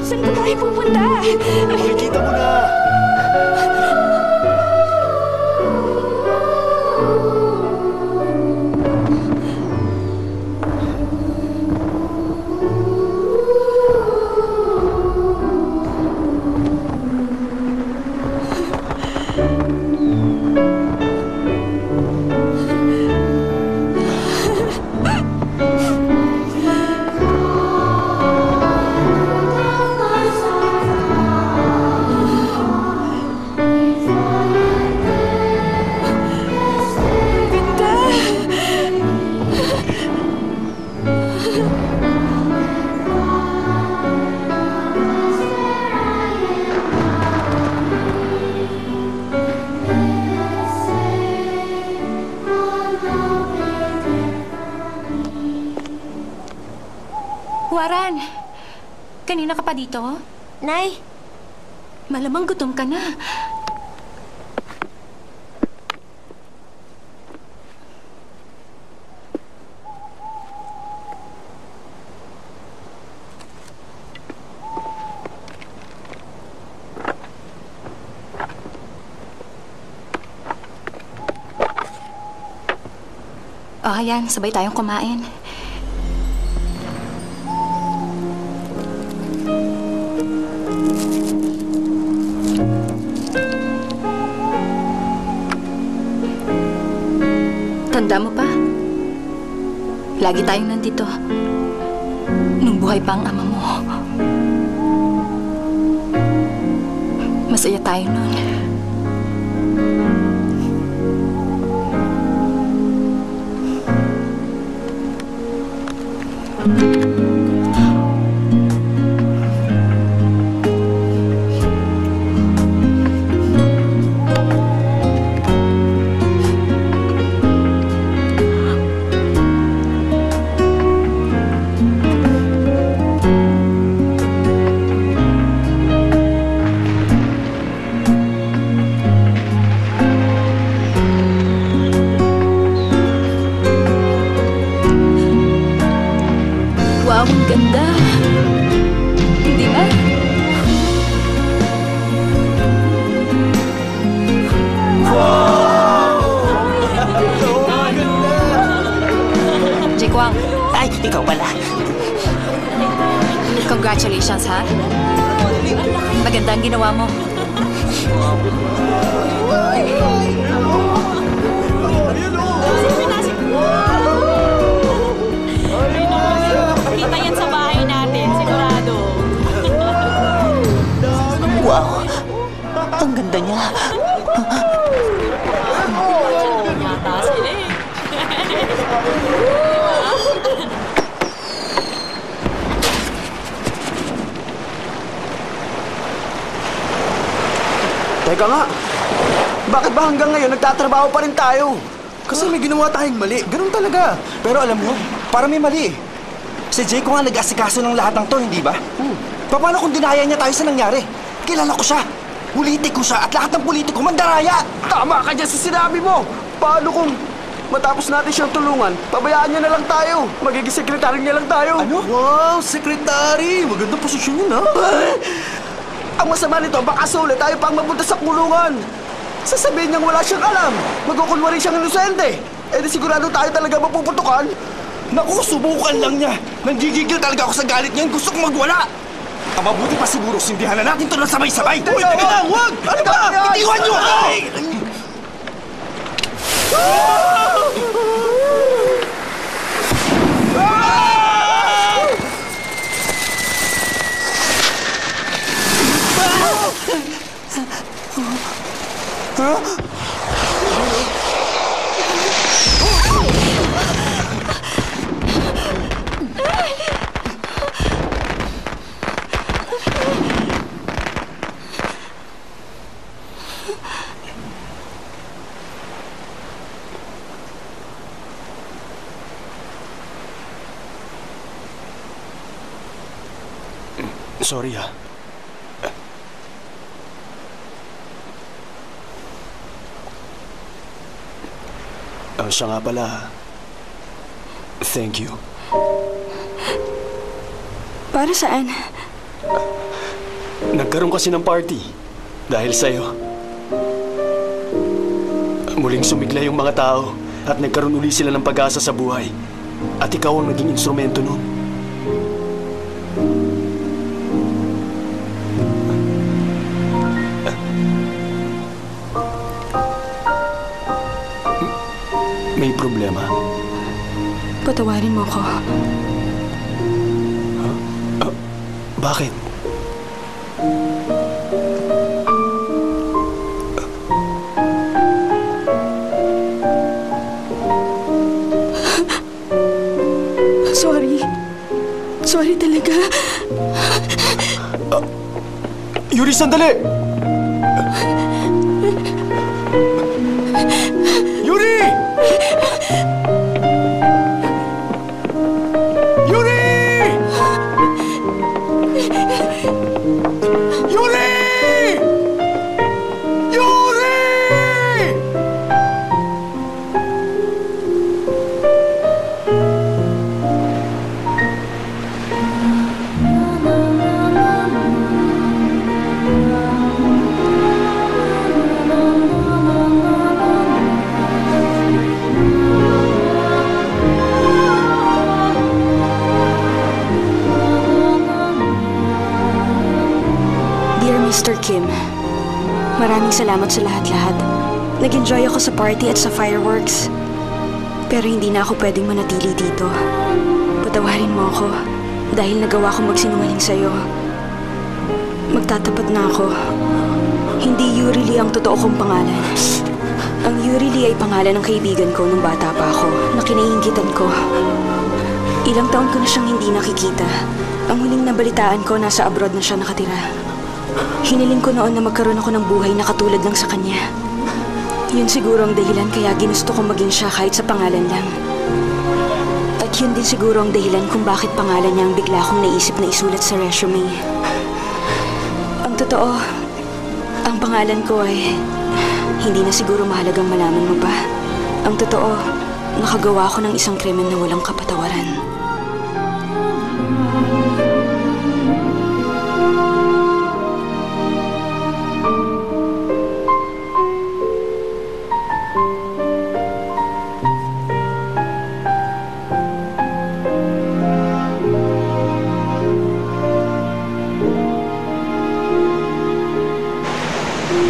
Saan ba tayo pupunta?
Makikita mo na!
Waran, kanina ka pa dito?
Nay,
Malamang gutom ka na. Ayan, sabay tayong kumain. Tanda mo pa? Lagi tayong nandito. Nung buhay pa ang ama mo. Masaya tayo nun. chance, ha? Maganda ang ginawa mo.
Kita yan sa bahay natin, sigurado.
Wow! Ang ganda niya.
Yata sila eh.
Teka nga, bakit ba hanggang ngayon nagtatrabaho pa rin tayo? Kasi may ginawa tayong mali, ganun talaga. Pero alam mo, para may mali. Si Jake ko nga nag-asikaso ng lahat ng to, hindi ba? Paano kung dinaya niya tayo sa nangyari? Kilala ko siya, politiko siya at lahat ng politiko mandaraya. Tama ka dyan sa sinabi mo. Paano kung matapos natin siyang tulungan, pabayaan niya na lang tayo. Magiging sekretary niya lang tayo. Ano? Wow, sekretary! Magandang posisyon yun, ha? Ang masama nito, baka sulit tayo pang mapunta sa kulungan. Sasabihin niyang wala siyang alam. Magkukunwari siyang inosente. Eh di sigurado tayo talaga mapuputukan. Naku, subukan lang niya. Nanggigigil talaga ako sa galit niyan. Gusto kong magwala. Ang mabuti pa siguro, sindihan na natin ito na sabay-sabay. Uy, teka lang, huwag! Ano ba? Itiwan niyo ako!
Sorry, ha. Siya nga pala. Thank you.
Para saan?
Nagkaroon kasi ng party. Dahil sa'yo. Muling sumigla yung mga tao at nagkaroon uli sila ng pag-asa sa buhay. At ikaw ang naging instrumento nun. May problema?
Patawarin mo ko.
Bakit?
Sorry. Sorry talaga.
Yuri, sandali! Yuri! Yuri! Yuri! Yuri!
Mr. Kim, maraming salamat sa lahat-lahat. Nag-enjoy ako sa party at sa fireworks. Pero hindi na ako pwedeng manatili dito. Patawarin mo ako dahil nagawa ko magsinungaling sa'yo. Magtatapat na ako. Hindi Yuri Lee ang totoo kong pangalan. Ang Yuri Lee ay pangalan ng kaibigan ko nung bata pa ako na kinainggitan ko. Ilang taon ko na siyang hindi nakikita. Ang huling nabalitaan ko, nasa abroad na siya nakatira. Hiniling ko noon na magkaroon ako ng buhay na katulad lang sa kanya. Yun siguro ang dahilan kaya ginusto kong maging siya kahit sa pangalan lang. At yun din siguro ang dahilan kung bakit pangalan niya ang bigla kong naisip na isulat sa resume. Ang totoo, ang pangalan ko ay hindi na siguro mahalagang malaman mo pa. Ang totoo, nakagawa ko ng isang krimen na walang kapatawaran.
Aalis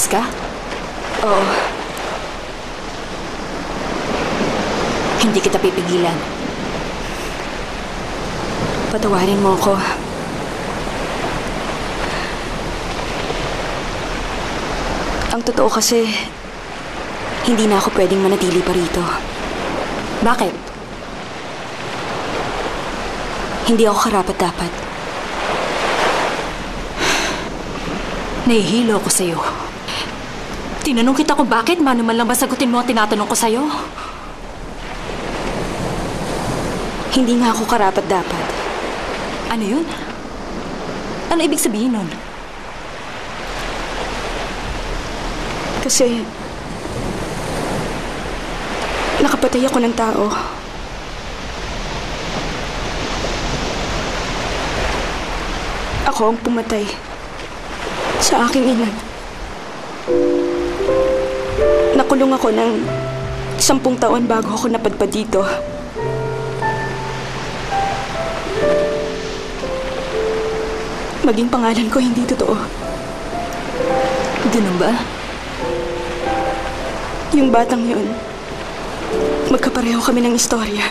ka?
Oo.
Hindi kita pipigilan.
Patawarin mo ako. Ang totoo kasi, hindi na ako pwedeng manatili pa rito.
Bakit?
Hindi ako karapat-dapat.
Nahihilo ako sa'yo. Tinanong kita kung bakit, mano man lang ba sagutin mo ang tinatanong ko sa'yo?
Hindi nga ako karapat-dapat.
Ano yun? Ano ibig sabihin nun?
Kasi, nakapatay ako ng tao. Ako ang pumatay sa aking ina. Nakulong ako ng 10 taon bago ako napadpad dito. Maging pangalan ko hindi totoo.
Ganun ba?
Yung batang yun, magkapareho kami ng istorya.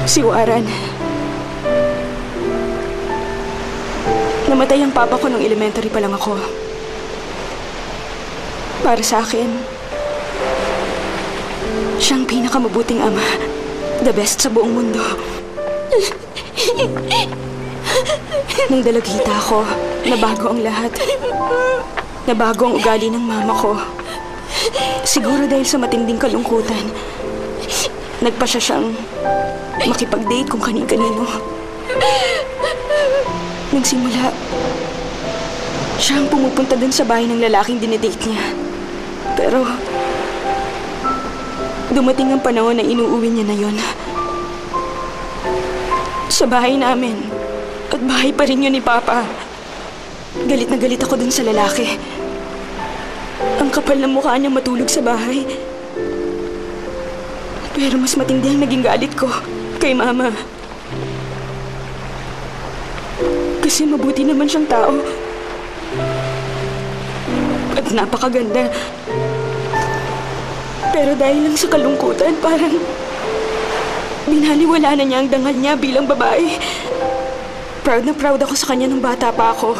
Si Warren. Namatay ang papa ko nung elementary pa lang ako. Para sa akin, siyang pinakamabuting ama. The best sa buong mundo. Nung dalagita ako, nabago ang lahat. Nabago ang ugali ng mama ko. Siguro dahil sa matinding kalungkutan, nagpa siya siyang makipag-date kung kani-kanino. Nagsimula, siya ang pumupunta dun sa bahay ng lalaking dinedate niya. Pero, dumating ang panahon na inuuwi niya na yon. Sa bahay namin, at bahay pa rin yun ni Papa. Galit na galit ako dun sa lalaki. Ang kapal ng mukha niya matulog sa bahay. Pero mas matindi ang naging galit ko kay Mama. Kasi mabuti naman siyang tao. At napakaganda. Pero dahil lang sa kalungkutan, parang binaliwala na niya ang dangal niya bilang babae. Proud na proud ako sa kanya nung bata pa ako.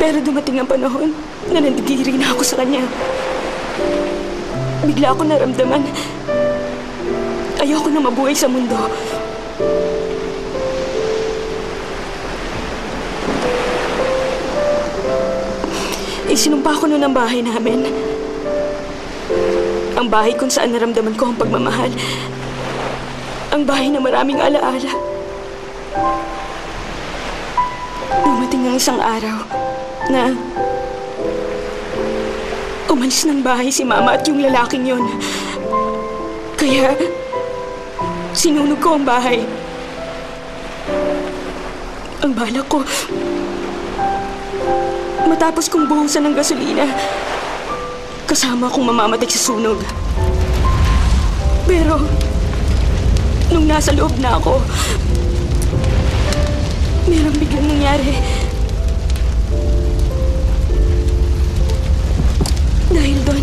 Pero dumating ang panahon na nandigiri na ako sa kanya. Bigla ako naramdaman, ayoko na mabuhay sa mundo. Isinumpa ko noon ang bahay namin. Ang bahay kung saan naramdaman ko ang pagmamahal. Ang bahay na maraming alaala. Dumating ang isang araw na umalis ng bahay si Mama at yung lalaking yon. Kaya sinunog ko ang bahay. Ang balak ko, matapos kong buhusan ng gasolina, kasama akong mamamatay sa sunog. Pero, nung nasa loob na ako, merong biglang nangyari. Dahil doon,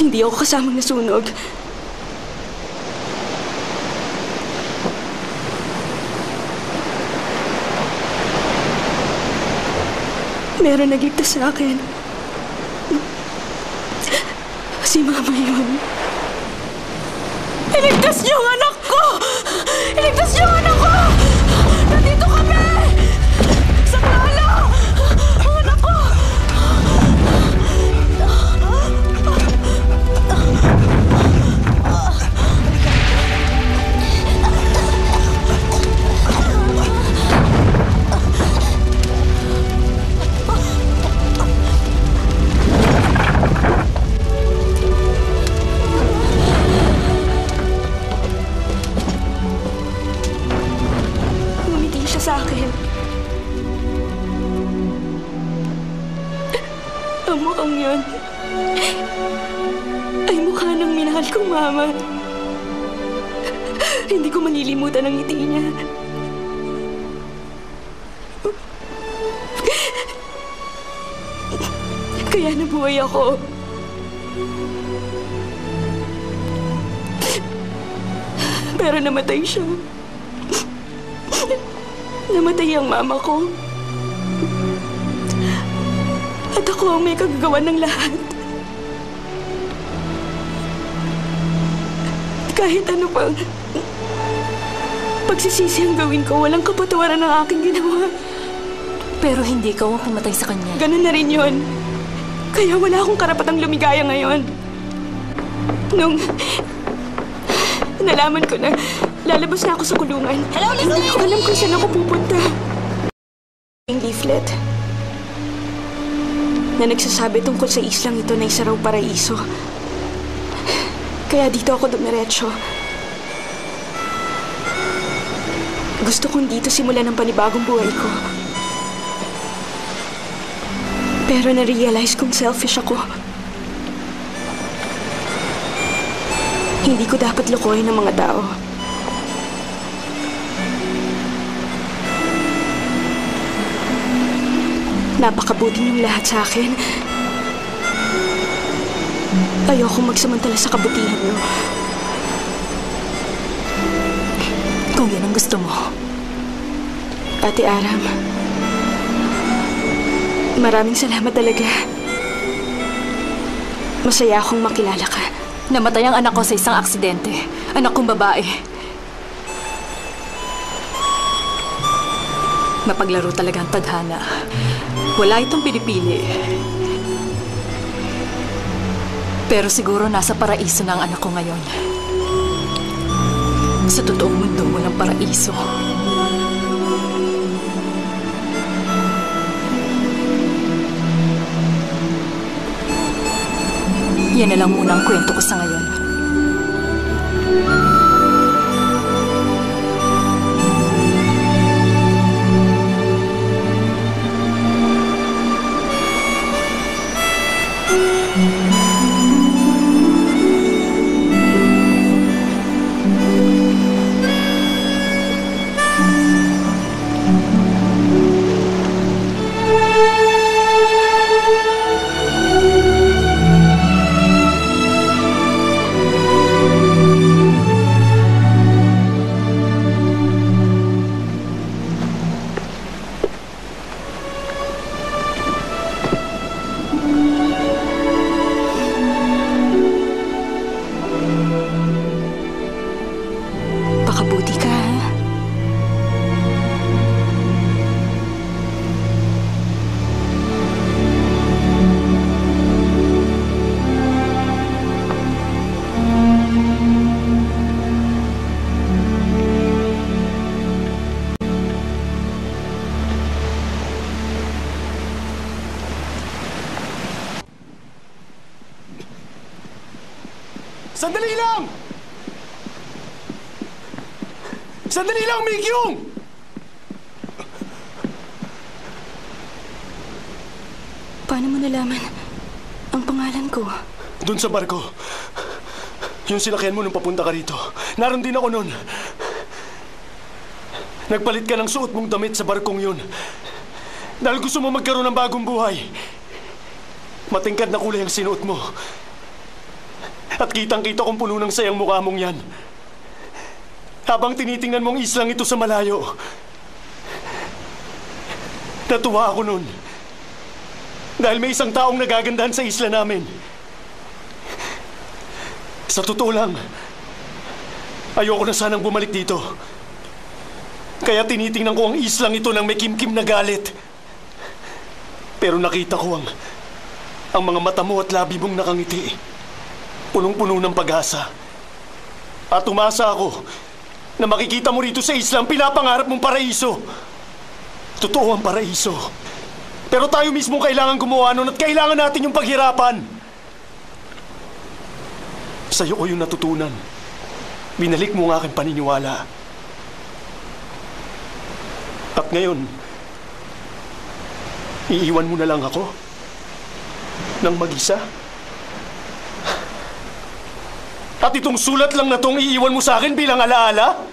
hindi ako kasamang nasunog. Meron nagligtas sa akin. Si Mama yun. Iligtas niyo ang anak ko! Iligtas niyo ang anak ko! Nandito kami! Sa plano! Ang anak ko! sa akin. Ang mukhang yun ay mukha ng minahal kong mama. Hindi ko malilimutan ang ngiti niya. Kaya nabuhay ako. Pero namatay siya. Namatay ang mama ko. At ako ang may kagagawan ng lahat. Kahit ano pang pagsisisi ang gawin ko, walang kapatawaran ng aking ginawa.
Pero hindi ikaw ang pumatay sa kanya.
Ganun na rin yun. Kaya wala akong karapatang lumigaya ngayon. Nung nalaman ko na lalabas na ako sa kulungan, hindi ko alam kung saan ako pupunta. Yung leaflet na nagsasabi tungkol sa islang ito na isa raw paraiso. Kaya dito ako dumiretso. Gusto kong dito simulan ang panibagong buhay ko. Pero na-realize kong selfish ako. Hindi ko dapat lokohin ng mga tao. Napakabuti niyong lahat sa akin. Ayokong magsamantala sa kabutihan niyo.
Kung yan ang gusto mo.
Ate Aram, maraming salamat talaga. Masaya akong makilala ka.
Namatay ang anak ko sa isang aksidente. Anak kong babae. Mapaglaro talaga ang tadhana. Wala itong pinipili. Pero siguro nasa paraiso na ang anak ko ngayon. Sa totoong mundo mo ng paraiso. Yan na lang muna ang kwento ko sa ngayon.
Pakabuti ka, ha?
Sandali lang! Sandali lang, Mikyung!
Paano mo nalaman ang pangalan ko?
Doon sa barko. Yung sinakyan mo nung papunta ka rito. Naroon din ako noon. Nagpalit ka ng suot mong damit sa barkong yun. Dahil gusto mo magkaroon ng bagong buhay. Matingkad na kulay ang sinuot mo. At kitang-kita kong puno ng sayang mukha mong yan. Habang tinitingnan mong islang ito sa malayo. Natuwa ako nun. Dahil may isang taong nagagandahan sa isla namin. Sa totoo lang, ayoko na sanang bumalik dito. Kaya tinitingnan ko ang islang ito ng may kimkim na galit. Pero nakita ko ang mga mata mo at labi mong nakangiti. Punong-puno ng pag-asa. At umasa ako na makikita mo rito sa isla ang pinapangarap mong paraiso. Totoo ang paraiso. Pero tayo mismo kailangan gumawa nun at kailangan natin yung paghirapan. Sa'yo ko yung natutunan. Binalik mo ang aking paniniwala. At ngayon, iiwan mo na lang ako? Nang mag-isa? At itong sulat lang na tong iiwan mo sa akin bilang alaala?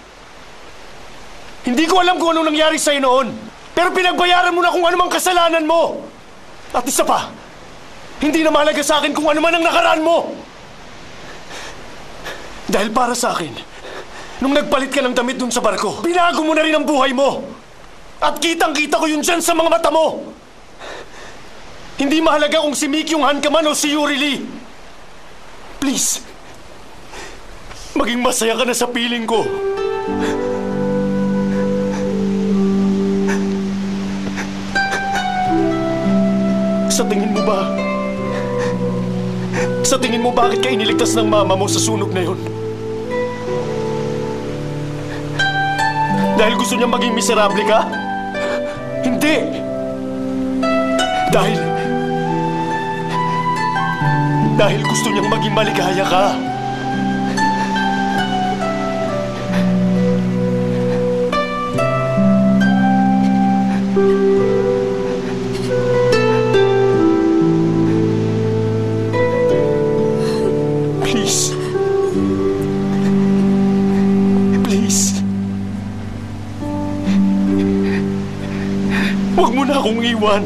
Hindi ko alam kung anong nangyari sa'yo noon. Pero pinagbayaran mo na kung anumang kasalanan mo. At isa pa, hindi na mahalaga sa akin kung ano man ang nakaraan mo. Dahil para sa akin, nung nagpalit ka ng damit dun sa barko, binago mo na rin ang buhay mo. At kitang-kita ko yun dyan sa mga mata mo. Hindi mahalaga kung si Mi Kyung-han ka man o si Yuri Lee. Please, maging masaya ka na sa piling ko. Sa tingin mo ba? Sa tingin mo bakit ka iniligtas ng mama mo sa sunog na yun? Dahil gusto niya maging miserable ka? Hindi! Dahil gusto niyang maging maligaya ka. Please. Please. Huwag mo na akong iwan.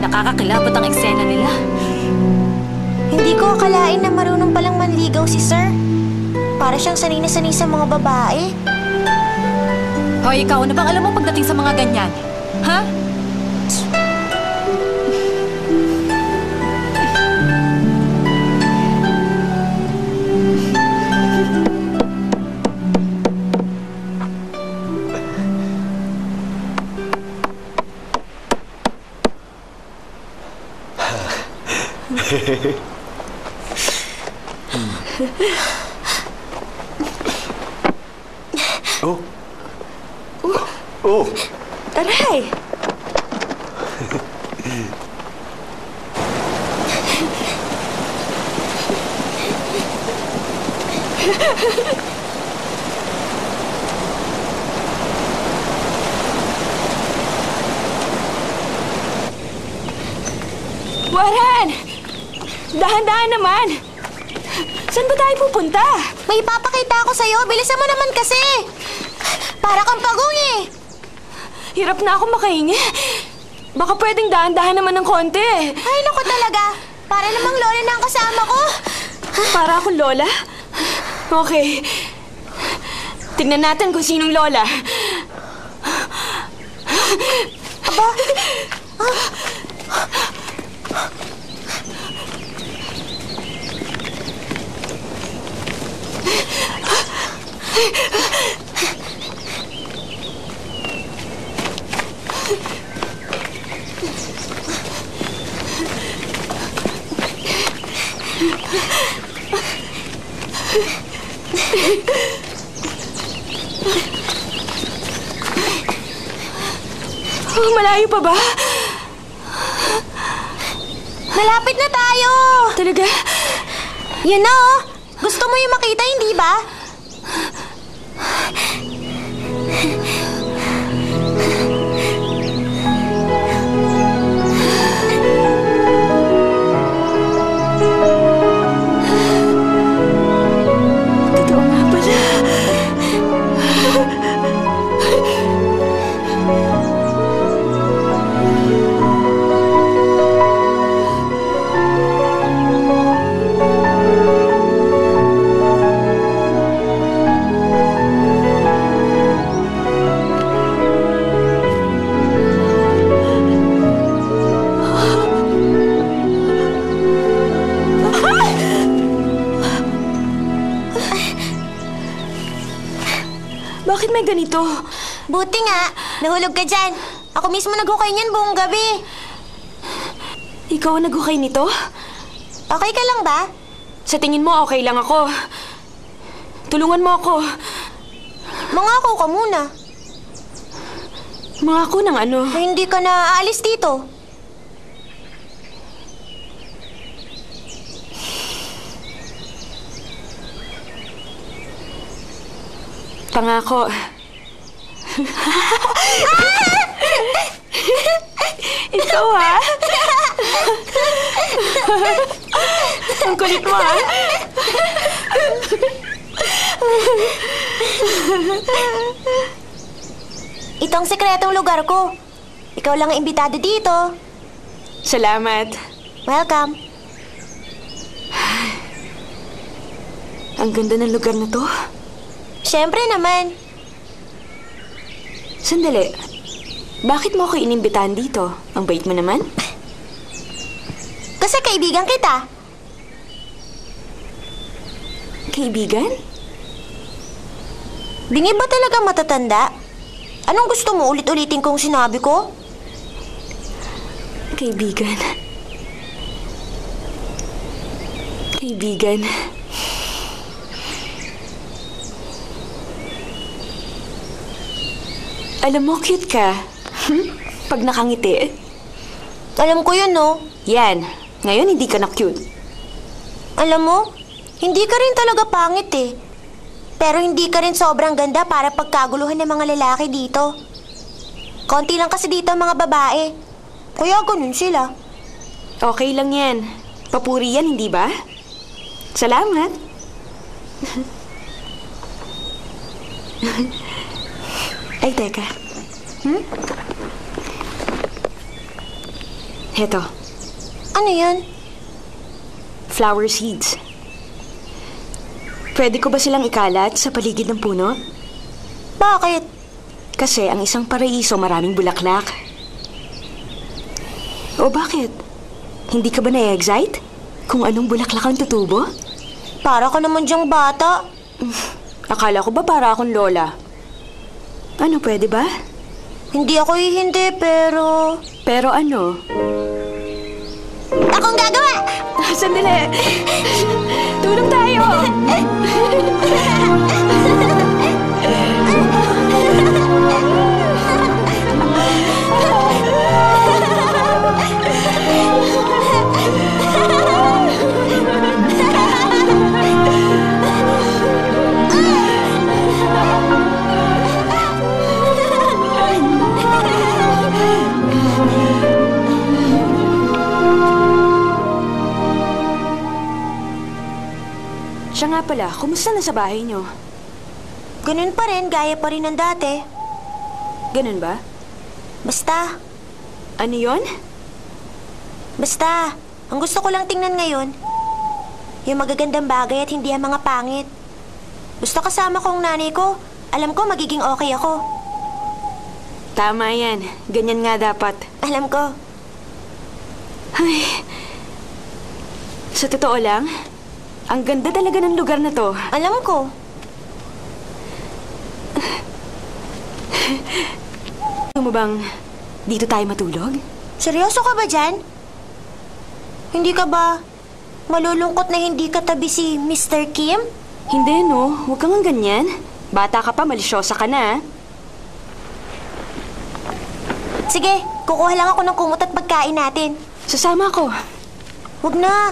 Nakakakilabot ang eksena nila.
Hindi ko akalain na marunong palang manligaw si Sir. Para siyang sanay na sanay sa mga babae.
Hoy, ikaw, ano bang alam mo pagdating sa mga ganyan? Ha?
Oh. Oh.
Aray! Waran! Dahan-dahan naman! Saan ba tayo pupunta?
May ipapakita ako sa'yo. Bilisan mo naman kasi. Para kang pagong eh.
Hirap na ako makahingi. Baka pwedeng dahan-dahan naman ng konti.
Ay, naku talaga. Para namang lola na ang kasama ko.
Para akong lola? Okay. Tignan natin kung sinong lola.
Aba?
Oh, malayo pa ba?
Malapit na tayo.
Talaga?
Yan na oh. Gusto mo yung makita, hindi ba?
Totoo nga pala.
Bakit may ganito? Buti nga, nahulog ka dyan. Ako mismo naghukay niyan buong gabi.
Ikaw ang naghukay nito?
Okay ka lang ba?
Sa tingin mo, okay lang ako. Tulungan mo ako.
Mangako ka muna.
Mangako ng ano?
Na hindi ka na aalis dito.
Pangako. Ikaw, ha? Ang kulit mo, ha?
Ito ang sekretong lugar ko. Ikaw lang ang imbitado dito.
Salamat.
Welcome.
Ang ganda ng lugar na to.
Siyempre naman.
Sandali. Bakit mo ako inimbitahan dito? Ang bait mo naman.
Kasi kaibigan kita.
Kaibigan?
Bingi ba talaga matatanda? Anong gusto mo ulit-ulitin kong sinabi ko?
Kaibigan. Kaibigan. Alam mo, cute ka. Pag nakangiti.
Alam ko yun, no?
Yan. Ngayon, hindi ka na cute.
Alam mo, hindi ka rin talaga pangit eh. Pero hindi ka rin sobrang ganda para pagkaguluhan ng mga lalaki dito. Konti lang kasi dito ang mga babae. Kaya ganun sila.
Okay lang yan. Papuri yan, hindi ba? Salamat. Ay, teka. Heto.
Ano yan?
Flower seeds. Pwede ko ba silang ikalat sa paligid ng puno?
Bakit?
Kasi ang isang paraiso maraming bulaklak. O bakit? Hindi ka ba na-excite? Kung anong bulaklak ang tutubo?
Para ka naman diyang bata.
Akala ko ba para akong lola? Ano, pwede ba?
Hindi ako hihindi, pero...
Pero ano?
Akong gagawa!
Sandali! Tulong tayo! Siya nga pala, kumusta na sa bahay niyo?
Ganun pa rin, gaya pa rin ng dati.
Ganun ba?
Basta.
Ano yon?
Basta, ang gusto ko lang tingnan ngayon, yung magagandang bagay at hindi ang mga pangit. Gusto kasama ko ang nanay ko, alam ko magiging okay ako.
Tama yan. Ganyan nga dapat.
Alam ko.
Ay. Sa totoo lang, ang ganda talaga ng lugar na to.
Alam ko.
Gusto mo bang dito tayo matulog?
Seryoso ka ba dyan? Hindi ka ba malulungkot na hindi katabi si Mr. Kim?
Hindi, no. Huwag kang ganyan. Bata ka pa, malisyosa ka na.
Sige, kukuha lang ako ng kumot at pagkain natin.
Sasama ako.
Huwag na.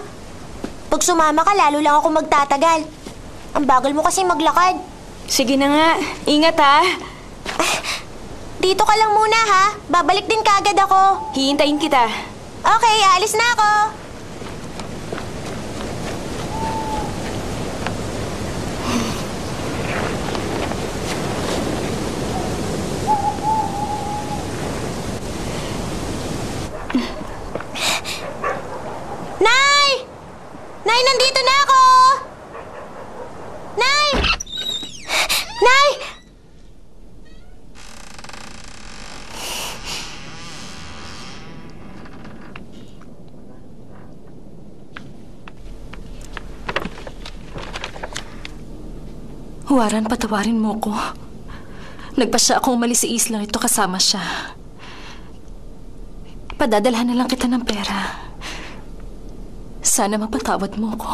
Pag sumama ka, lalo lang ako magtatagal. Ang bagal mo kasi maglakad.
Sige na nga. Ingat, ha.
Dito ka lang muna, ha? Babalik din kaagad ako.
Hihintayin kita.
Okay, aalis na ako. Nay! Nay, nandito na ako! Nay! Nay!
Huwaran, patawarin mo ko. Nagpasya akong umalis sa islang ito kasama siya. Padadalhan na lang kita ng pera. Sana mapatawad mo ko.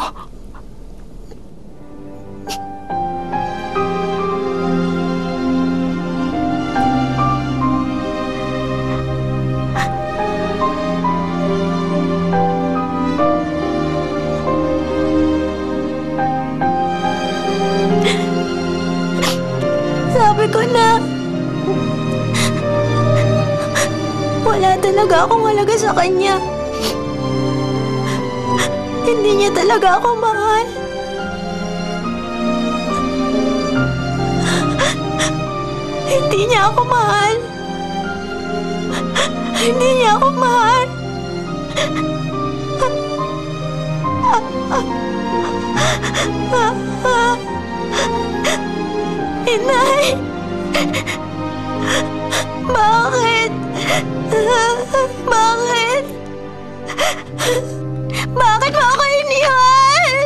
Sabi ko na, wala talaga akong halaga sa kanya. Hindi niya talaga ako mahal. Hindi niya ako mahal. Hindi niya ako mahal. Inay! Bakit? Bakit? Bakit mo ako iniwan?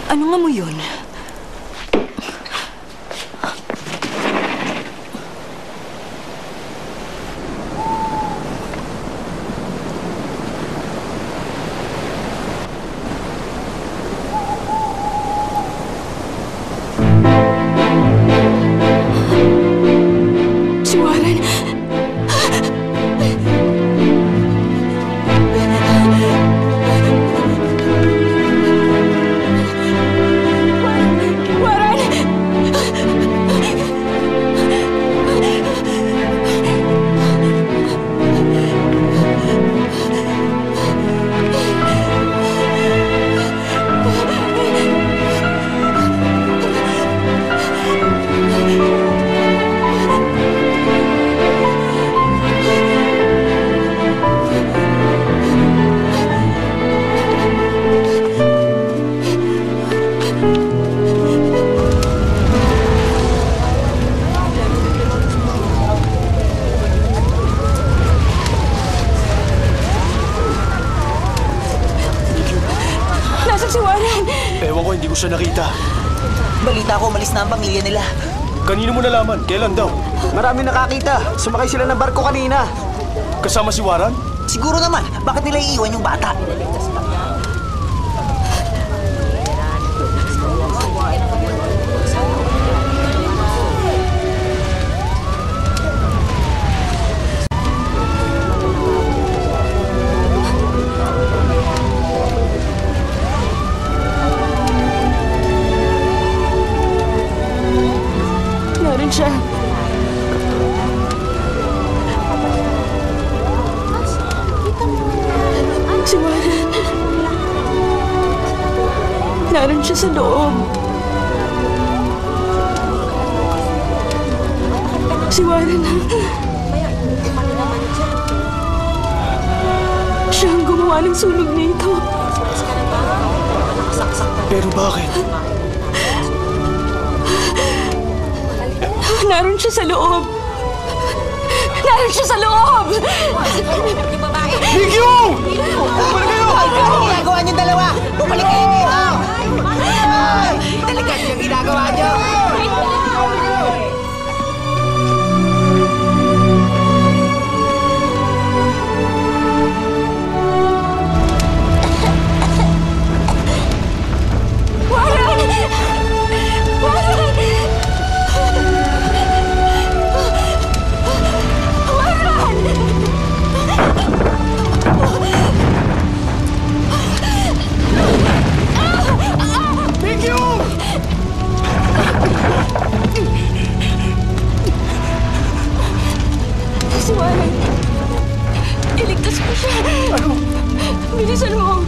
Ano nga mo yun? Si Warren! Nasaan si Warren?
Ewan ko, hindi ko siya nakita.
Balita ko, umalis na ang pamilya nila.
Kanino mo nalaman? Kailan daw?
Marami nakakita. Sumakay sila ng barko kanina.
Kasama si Warren?
Siguro naman, bakit nila iiwan yung bata?
Naroon siya. Si Warren. Naroon siya sa loob. Si Warren. Siya ang gumawa ng sunog na ito.
Pero bakit?
Naroon siya sa loob. Naroon siya sa loob!
Bigyo!
Bumalik kayo! Ano ginagawa niyo dalawa? Bumalik kayo dito! Ay! Talagang yung ginagawa niyo!
Si Warren. Iligtas mo siya. Ano? Bilisan mo.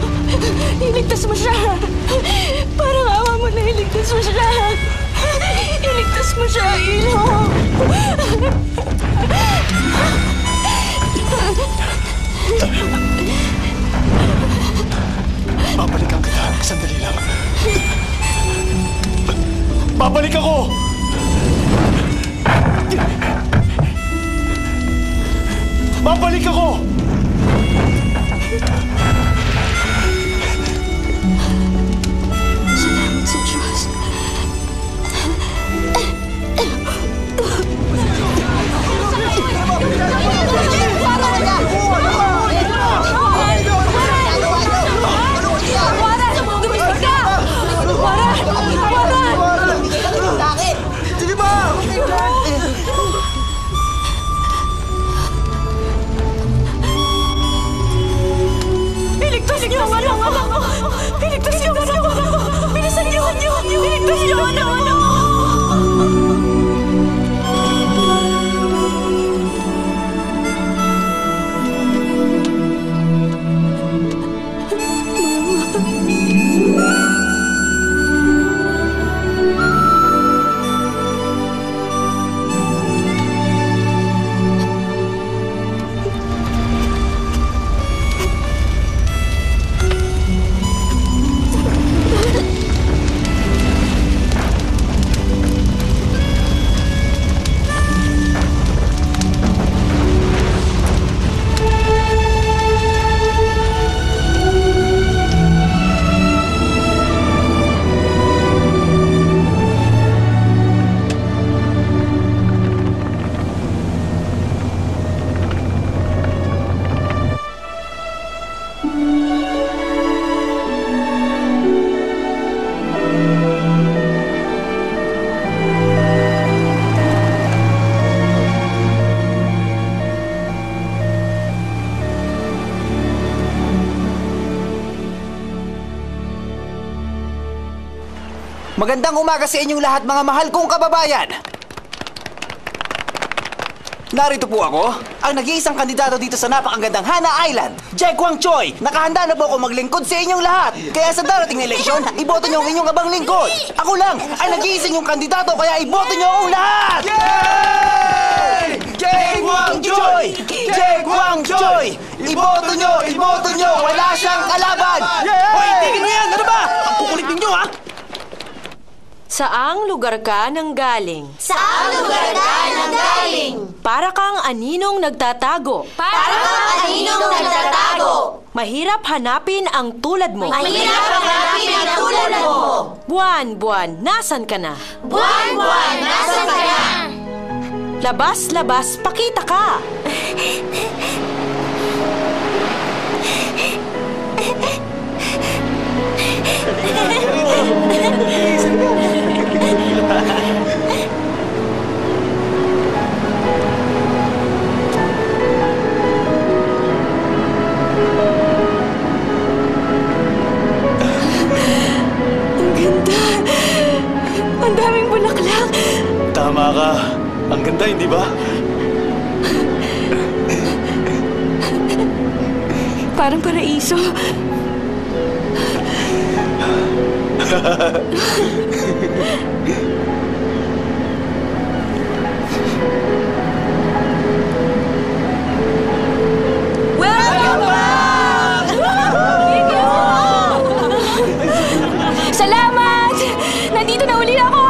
Iligtas mo siya. Parang awa mo na iligtas mo siya. Iligtas mo siya, Ilo.
Babalikan kita. Sandali lang.
yung anak ko! Piligtas yung anak ko! Bilisan niyo! Piligtas yung anak ko!
Magandang umaga sa inyong lahat, mga mahal kong kababayan! Narito po ako, ang nag-iisang kandidato dito sa napakagandang Hana Island, Jae Kwang Choi. Nakahanda na po ako maglingkod sa inyong lahat. Kaya sa darating na eleksyon, iboto niyo ang inyong abang lingkod. Ako lang, ang nag-iisang yung kandidato, kaya iboto niyo ang lahat! Yay! Jae Kwang Choi! Jae Kwang Choi! Iboto niyo! Wala siyang kalaban! Hoy, tigil niyo yan! Ano ba? Ang kukulit ninyo, ha?
Saang lugar ka nang galing?
Saang lugar ka nang galing?
Para kang aninong nagtatago.
Para kang aninong nagtatago.
Mahirap hanapin ang tulad mo.
Mahirap hanapin ang tulad mo.
Buwan, nasan ka na?
Buwan, nasan ka na?
Labas, pakita ka.
Ang ganda! Ang daming bulaklak!
Tama ka. Ang ganda, hindi ba?
Parang paraiso.
Welcome back!
Salamat! Nandito na uli ako!